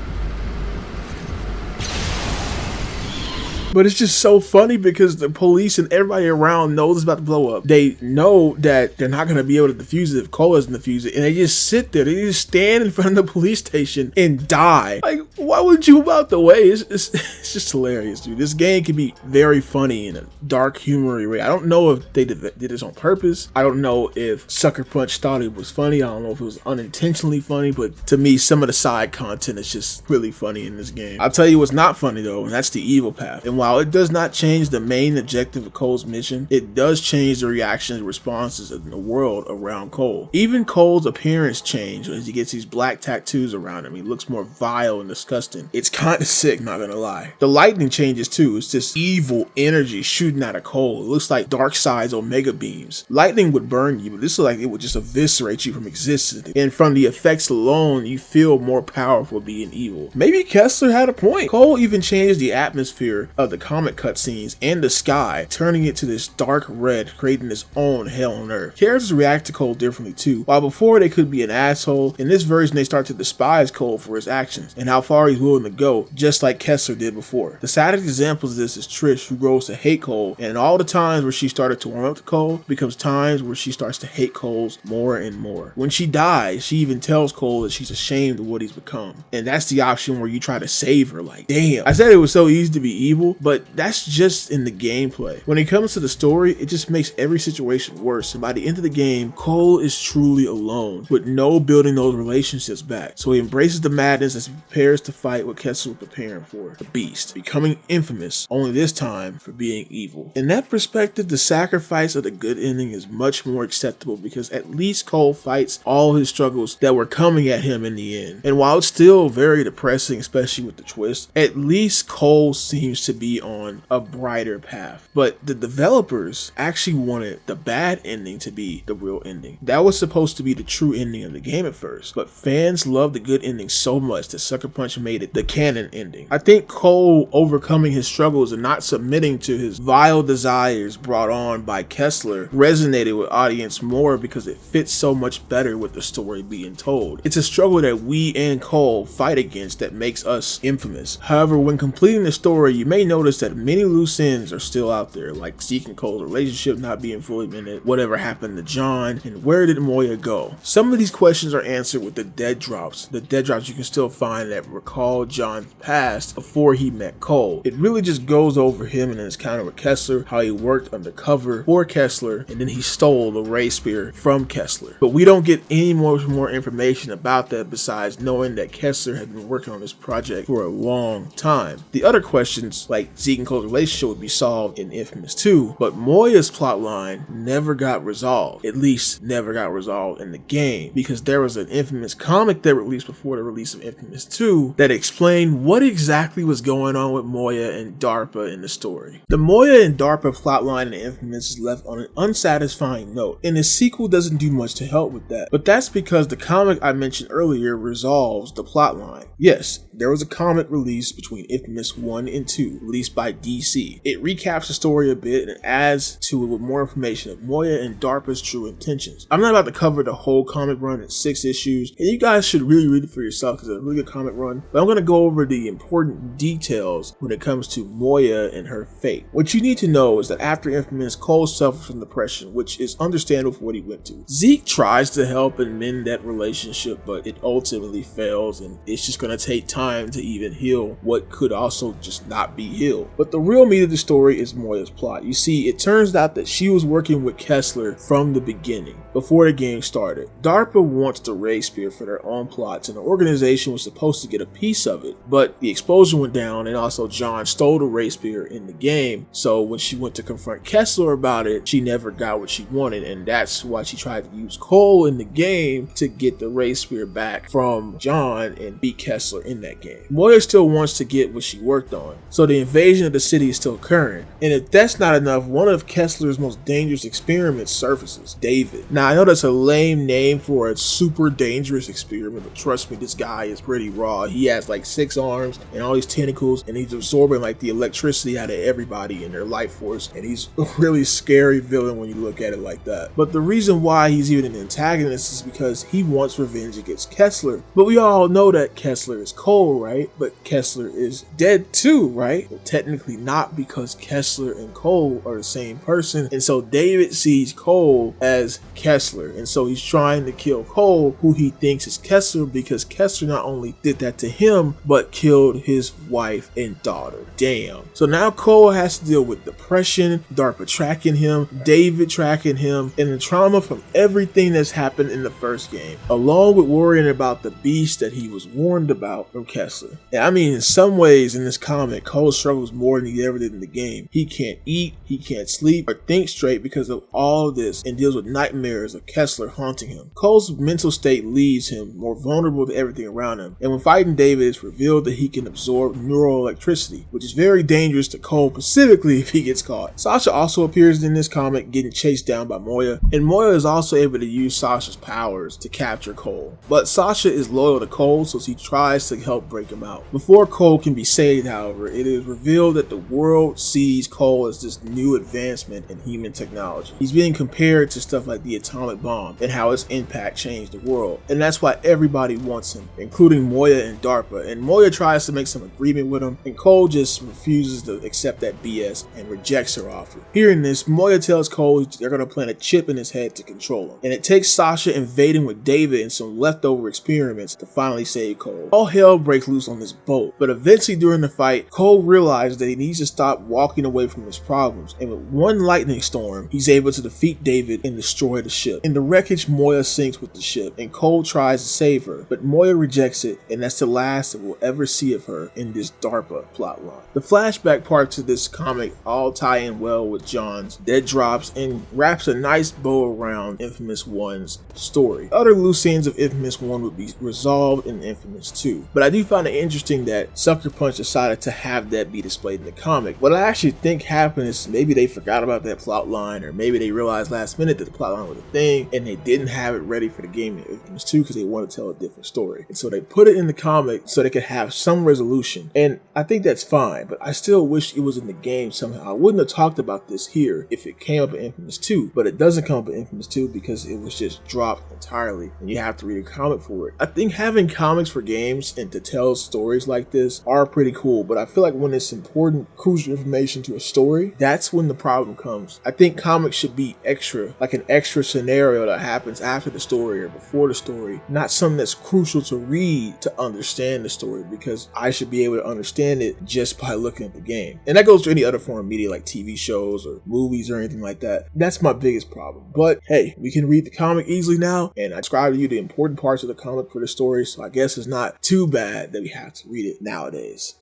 But it's just so funny because the police and everybody around knows it's about to blow up. They know that they're not going to be able to defuse it if Cole doesn't defuse it. And they just sit there. They just stand in front of the police station and die. Like, why would you move out the way? It's just hilarious, dude. This game can be very funny in a dark, humory way. I don't know if they did this on purpose. I don't know if Sucker Punch thought it was funny. I don't know if it was unintentionally funny. But to me, some of the side content is just really funny in this game. I'll tell you what's not funny, though, and that's the evil path. And while it does not change the main objective of Cole's mission, it does change the reactions and responses in the world around Cole. Even Cole's appearance changed as he gets these black tattoos around him. He looks more vile and disgusting. It's kind of sick, not gonna lie. The lightning changes too. It's this evil energy shooting out of Cole. It looks like Darkside's Omega beams. Lightning would burn you, but this is like it would just eviscerate you from existence. And from the effects alone, you feel more powerful being evil. Maybe Kessler had a point. Cole even changed the atmosphere of the comic cutscenes and the sky, turning it to this dark red, creating its own hell on earth. Characters react to Cole differently too. While before they could be an asshole, in this version they start to despise Cole for his actions and how far he's willing to go, just like Kessler did before. The saddest example of this is Trish, who grows to hate Cole, and all the times where she started to warm up to Cole becomes times where she starts to hate Cole's more and more. When she dies, she even tells Cole that she's ashamed of what he's become. And that's the option where you try to save her. Like, damn. I said it was so easy to be evil, but that's just in the gameplay. When it comes to the story, it just makes every situation worse. And by the end of the game, Cole is truly alone, with no building those relationships back. So he embraces the madness as he prepares to fight what Kessler was preparing for, the Beast, becoming infamous, only this time for being evil. In that perspective, the sacrifice of the good ending is much more acceptable because at least Cole fights all his struggles that were coming at him in the end. And while it's still very depressing, especially with the twist, at least Cole seems to be on a brighter path. But the developers actually wanted the bad ending to be the real ending. That was supposed to be the true ending of the game at first, but fans loved the good ending so much that Sucker Punch made it the canon ending. I think Cole overcoming his struggles and not submitting to his vile desires brought on by Kessler resonated with audience more because it fits so much better with the story being told. It's a struggle that we and Cole fight against that makes us infamous. However, when completing the story, you may notice that many loose ends are still out there, like Zeke and Cole's relationship not being fully mended, whatever happened to John, and where did Moya go? Some of these questions are answered with the dead drops. The dead drops you can still find that recall John's past before he met Cole. It really just goes over him and his encounter with Kessler, how he worked undercover for Kessler, and then he stole the Ray Spear from Kessler. But we don't get any more information about that besides knowing that Kessler had been working on this project for a long time. The other questions, like Zeke and Cole's relationship, would be solved in InFamous 2, but Moya's plotline never got resolved. At least never got resolved in the game, because there was an InFamous comic that released before the release of InFamous 2 that explained what exactly was going on with Moya and DARPA in the story. The Moya and DARPA plotline in InFamous is left on an unsatisfying note, and the sequel doesn't do much to help with that. But that's because the comic I mentioned earlier resolves the plotline. Yes, there was a comic released between InFamous 1 and 2, released by DC. It recaps the story a bit and adds to it with more information of Moya and DARPA's true intentions. I'm not about to cover the whole comic run in 6 issues, and you guys should really read it for yourself because it's a really good comic run, but I'm going to go over the important details when it comes to Moya and her fate. What you need to know is that after InFamous, Cole suffers from depression, which is understandable for what he went to. Zeke tries to help and mend that relationship, but it ultimately fails, and it's just going to take time to even heal what could also just not be ill. But the real meat of the story is Moya's plot. You see, it turns out that she was working with Kessler from the beginning, before the game started. DARPA wants the Ray Spear for their own plots, and the organization was supposed to get a piece of it, but the explosion went down, and also John stole the Ray Spear in the game, so when she went to confront Kessler about it, she never got what she wanted, and that's why she tried to use Cole in the game to get the Ray Spear back from John and beat Kessler in that game. Moya still wants to get what she worked on, so the invasion of the city is still occurring, and if that's not enough, one of Kessler's most dangerous experiments surfaces, David. Now I know that's a lame name for a super dangerous experiment, but trust me, this guy is pretty raw. He has like 6 arms and all these tentacles, and he's absorbing like the electricity out of everybody in their life force, and he's a really scary villain when you look at it like that. But the reason why he's even an antagonist is because he wants revenge against Kessler. But we all know that Kessler is Cole, right? But Kessler is dead too, right? Well, technically not, because Kessler and Cole are the same person, and so David sees Cole as Kessler, and so he's trying to kill Cole, who he thinks is Kessler, because Kessler not only did that to him, but killed his wife and daughter. Damn. So now Cole has to deal with depression, DARPA tracking him, David tracking him, and the trauma from everything that's happened in the first game, along with worrying about the beast that he was warned about from Kessler. And I mean, in some ways in this comic, Cole struggles more than he ever did in the game. He can't eat, he can't sleep, or think straight because of all this, and deals with nightmares of Kessler haunting him. Cole's mental state leaves him more vulnerable to everything around him, and when fighting David, it's revealed that he can absorb neural electricity, which is very dangerous to Cole, specifically if he gets caught. Sasha also appears in this comic getting chased down by Moya, and Moya is also able to use Sasha's powers to capture Cole. But Sasha is loyal to Cole, so she tries to help break him out. Before Cole can be saved, however, it is revealed that the world sees Cole as this new advancement in human technology. He's being compared to stuff like the atomic bomb and how its impact changed the world, and that's why everybody wants him, including Moya and DARPA. And Moya tries to make some agreement with him, and Cole just refuses to accept that BS and rejects her offer. Hearing this, Moya tells Cole they're going to plant a chip in his head to control him, and it takes Sasha invading with David and some leftover experiments to finally save Cole. All hell breaks loose on this boat, but eventually during the fight, Cole realizes that he needs to stop walking away from his problems, and with one lightning storm, he's able to defeat David and destroy the ship. In the wreckage, Moya sinks with the ship, and Cole tries to save her, but Moya rejects it, and that's the last that we'll ever see of her in this DARPA plotline. The flashback parts of this comic all tie in well with John's dead drops and wraps a nice bow around Infamous 1's story. Other loose ends of Infamous 1 would be resolved in Infamous 2, but I do find it interesting that Sucker Punch decided to have that be displayed in the comic. What I actually think happened is maybe they forgot about that plot line, or maybe they realized last minute that the plot line was a thing and they didn't have it ready for the game in Infamous 2 because they wanted to tell a different story. And so they put it in the comic so they could have some resolution. And I think that's fine, but I still wish it was in the game somehow. I wouldn't have talked about this here if it came up in Infamous 2, but it doesn't come up in Infamous 2 because it was just dropped entirely and you have to read a comic for it. I think having comics for games and to tell stories like this are pretty cool, but I feel like when it's important, crucial information to a story, that's when the problem comes. I think comics should be extra, like an extra scenario that happens after the story or before the story, not something that's crucial to read to understand the story, because I should be able to understand it just by looking at the game. And that goes to any other form of media like TV shows or movies or anything like that. That's my biggest problem. But hey, we can read the comic easily now, and I describe to you the important parts of the comic for the story, so I guess it's not too bad that we have to read it nowadays.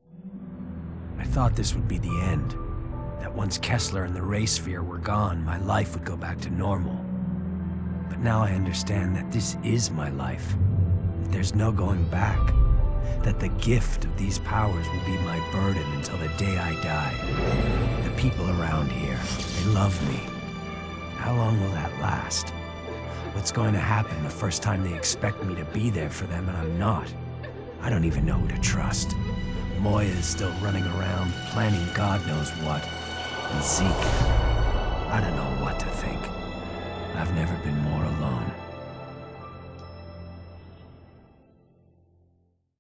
I thought this would be the end. That once Kessler and the Ray Sphere were gone, my life would go back to normal. But now I understand that this is my life. That there's no going back. That the gift of these powers will be my burden until the day I die. The people around here, they love me. How long will that last? What's going to happen the first time they expect me to be there for them and I'm not? I don't even know who to trust. Moya is still running around, planning God knows what. And Zeke, I don't know what to think. I've never been more alone.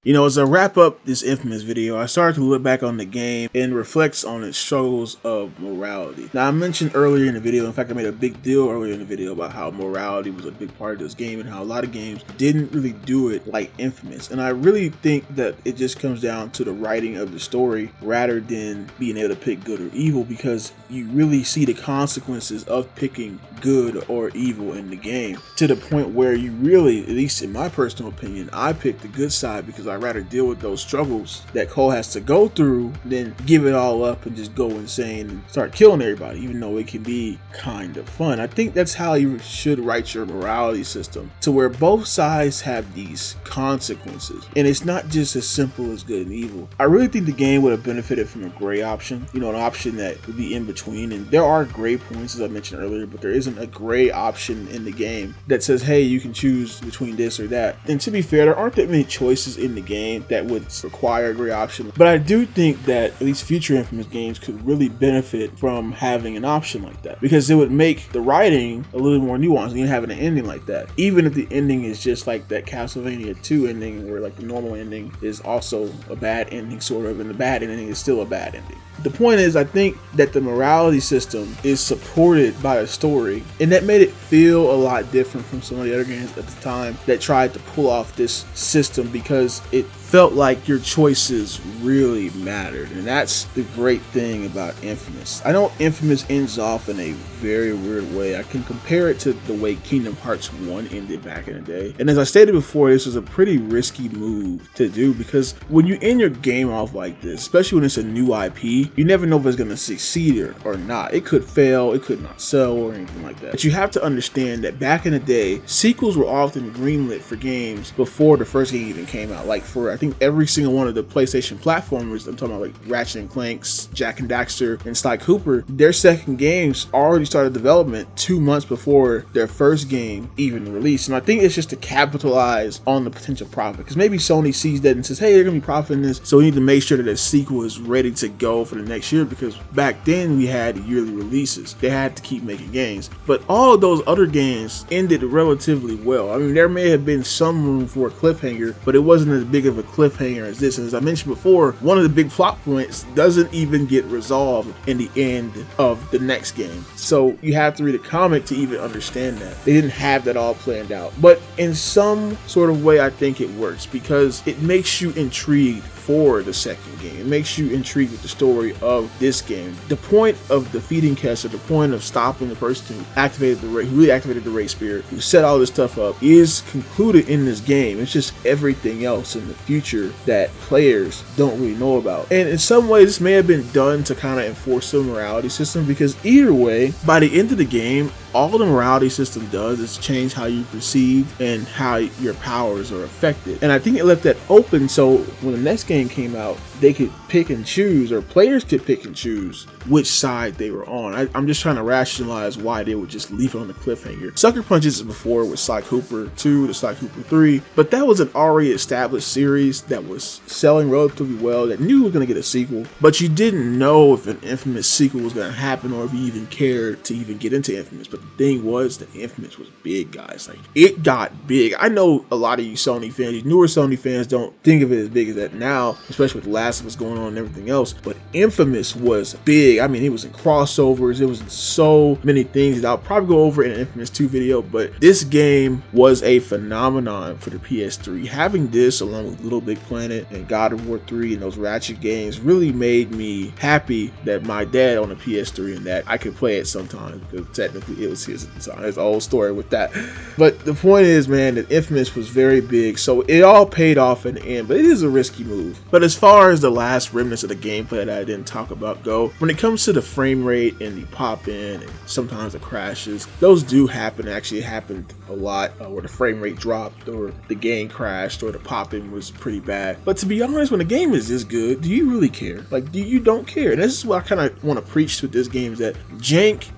You know, as I wrap up this Infamous video, I started to look back on the game and reflect on its struggles of morality. Now, I mentioned earlier in the video, in fact, I made a big deal earlier in the video about how morality was a big part of this game and how a lot of games didn't really do it like Infamous. And I really think that it just comes down to the writing of the story rather than being able to pick good or evil, because you really see the consequences of picking good or evil in the game, to the point where you really, at least in my personal opinion, I picked the good side because I'd rather deal with those struggles that Cole has to go through than give it all up and just go insane and start killing everybody, even though it can be kind of fun. I think that's how you should write your morality system, to where both sides have these consequences and it's not just as simple as good and evil. I really think the game would have benefited from a gray option, you know, an option that would be in between. And there are gray points, as I mentioned earlier, but there isn't a gray option in the game that says, hey, you can choose between this or that. And to be fair, there aren't that many choices in the game that would require a gray option, but I do think that at least future Infamous games could really benefit from having an option like that, because it would make the writing a little more nuanced and you having an ending like that, even if the ending is just like that Castlevania 2 ending, where like the normal ending is also a bad ending sort of, and the bad ending is still a bad ending. The point is, I think that the morality system is supported by a story, and that made it feel a lot different from some of the other games at the time that tried to pull off this system, because it felt like your choices really mattered. And that's the great thing about Infamous. I know Infamous ends off in a very weird way. I can compare it to the way Kingdom Hearts 1 ended back in the day. And as I stated before, this was a pretty risky move to do, because when you end your game off like this, especially when it's a new IP, you never know if it's going to succeed or not. It could fail, it could not sell or anything like that. But you have to understand that back in the day, sequels were often greenlit for games before the first game even came out. Like for, I think, every single one of the PlayStation platformers, I'm talking about like Ratchet and Clank's, Jack and Daxter, and Sly Cooper, their second games already started development 2 months before their first game even released. And I think it's just to capitalize on the potential profit, because maybe Sony sees that and says, hey, they're gonna be profiting this, so we need to make sure that the sequel is ready to go for the next year, because back then we had yearly releases. They had to keep making games. But all of those other games ended relatively well. I mean, there may have been some room for a cliffhanger, but it wasn't as big of a cliffhanger as this. And as I mentioned before, one of the big plot points doesn't even get resolved in the end of the next game. So you have to read a comic to even understand that. They didn't have that all planned out. But in some sort of way, I think it works, because it makes you intrigued for the second game. It makes you intrigued with the story of this game. The point of defeating Kessler, the point of stopping the person who really activated the race spirit, who set all this stuff up, is concluded in this game. It's just everything else in the future that players don't really know about. And in some ways, this may have been done to kind of enforce the morality system, because either way, by the end of the game, all the morality system does is change how you perceive and how your powers are affected. And I think it left that open, so when the next game came out, they could pick and choose, or players could pick and choose which side they were on. I'm just trying to rationalize why they would just leave it on the cliffhanger. Sucker Punches before with Sly Cooper 2 to Sly Cooper 3, but that was an already established series that was selling relatively well, that knew it was going to get a sequel, but you didn't know if an Infamous sequel was going to happen or if you even cared to even get into Infamous. But the thing was that Infamous was big, guys. Like, it got big. I know a lot of you Sony fans, you newer Sony fans, don't think of it as big as that now, especially with The Last of Us going on and everything else, but Infamous was big. I mean, it was in crossovers, it was in so many things that I'll probably go over in an Infamous 2 video, but this game was a phenomenon for the PS3. Having this along with Little Big Planet and God of War 3 and those Ratchet games really made me happy that my dad owned a PS3 and that I could play it sometimes, because technically it was his at the time. There's an old story with that. But the point is, man, that Infamous was very big, so it all paid off in the end, but it is a risky move. But as far as the last remnants of the gameplay that I didn't talk about go, when it comes to the frame rate and the pop-in and sometimes the crashes, those do happen. Actually, it happened a lot where the frame rate dropped or the game crashed or the pop-in was pretty bad. But to be honest, when the game is this good, do you really care? Like, you don't care. And this is what I kind of want to preach with this game, is that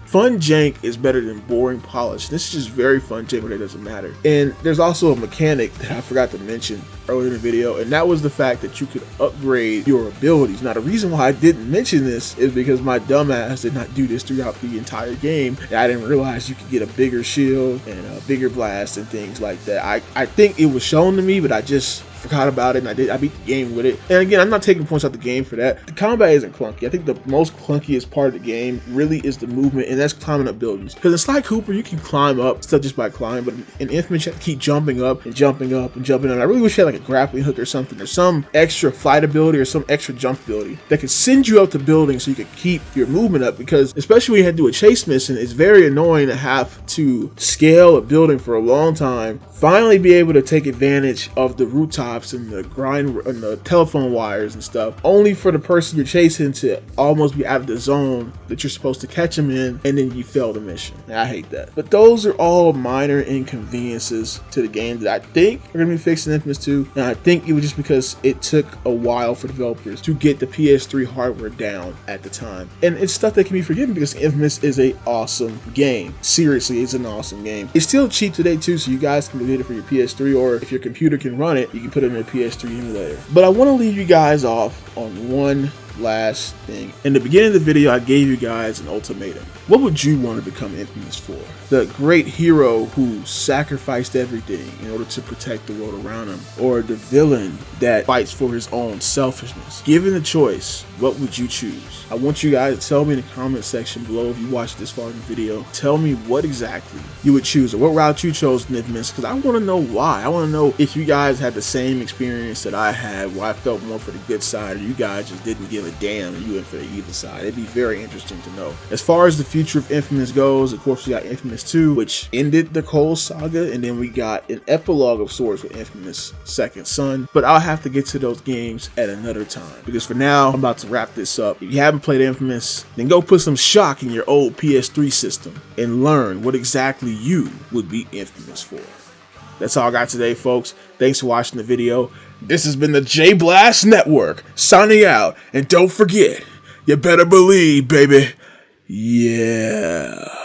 fun jank is better than boring polish. This is just very fun jank where it doesn't matter. And there's also a mechanic that I forgot to mention earlier in the video, and that was the fact that you could upgrade your abilities. Now, the reason why I didn't mention this is because my dumbass did not do this throughout the entire game. I didn't realize you could get a bigger shield and a bigger blast and things like that. I think it was shown to me, but I just forgot about it, and I beat the game with it. And again, I'm not taking points out the game for that. The combat isn't clunky. I think the most clunkiest part of the game really is the movement, and that's climbing up buildings. Because in Sly Cooper, you can climb up stuff just by climbing, but in InFamous, you have to keep jumping up and jumping up and jumping up. I really wish you had like a grappling hook or something, or some extra flight ability or some extra jump ability that could send you up to buildings so you could keep your movement up. Because especially when you had to do a chase mission, it's very annoying to have to scale a building for a long time, finally be able to take advantage of the rooftops and the grind and the telephone wires and stuff, only for the person you're chasing to almost be out of the zone that you're supposed to catch them in, and then you fail the mission. I hate that. But those are all minor inconveniences to the game that I think are going to be fixed in InFamous 2, and I think it was just because it took a while for developers to get the PS3 hardware down at the time. And it's stuff that can be forgiven because InFamous is an awesome game. Seriously, it's an awesome game. It's still cheap today too, so you guys can get it for your PS3, or if your computer can run it, you can put it in a PS3 emulator. But I want to leave you guys off on one last thing. In the beginning of the video, I gave you guys an ultimatum. What would you want to become infamous for? The great hero who sacrificed everything in order to protect the world around him, or the villain that fights for his own selfishness? Given the choice, what would you choose? I want you guys to tell me in the comment section below if you watched this far in the video. Tell me what exactly you would choose, or what route you chose in InFamous, because I want to know why. I want to know if you guys had the same experience that I had, where I felt more for the good side, or you guys just didn't give a damn and you went for the evil side. It'd be very interesting to know. As far as the future of InFamous goes, of course, we got InFamous 2, which ended the Cole saga, and then we got an epilogue of sorts with InFamous Second Son. But I'll have to get to those games at another time, because for now, I'm about to wrap this up. If you haven't played InFamous, then go put some shock in your old PS3 system and learn what exactly you would be infamous for. That's all I got today, folks. Thanks for watching the video. This has been the JayBlastNetwork signing out, and don't forget, you better believe, baby. Yeah.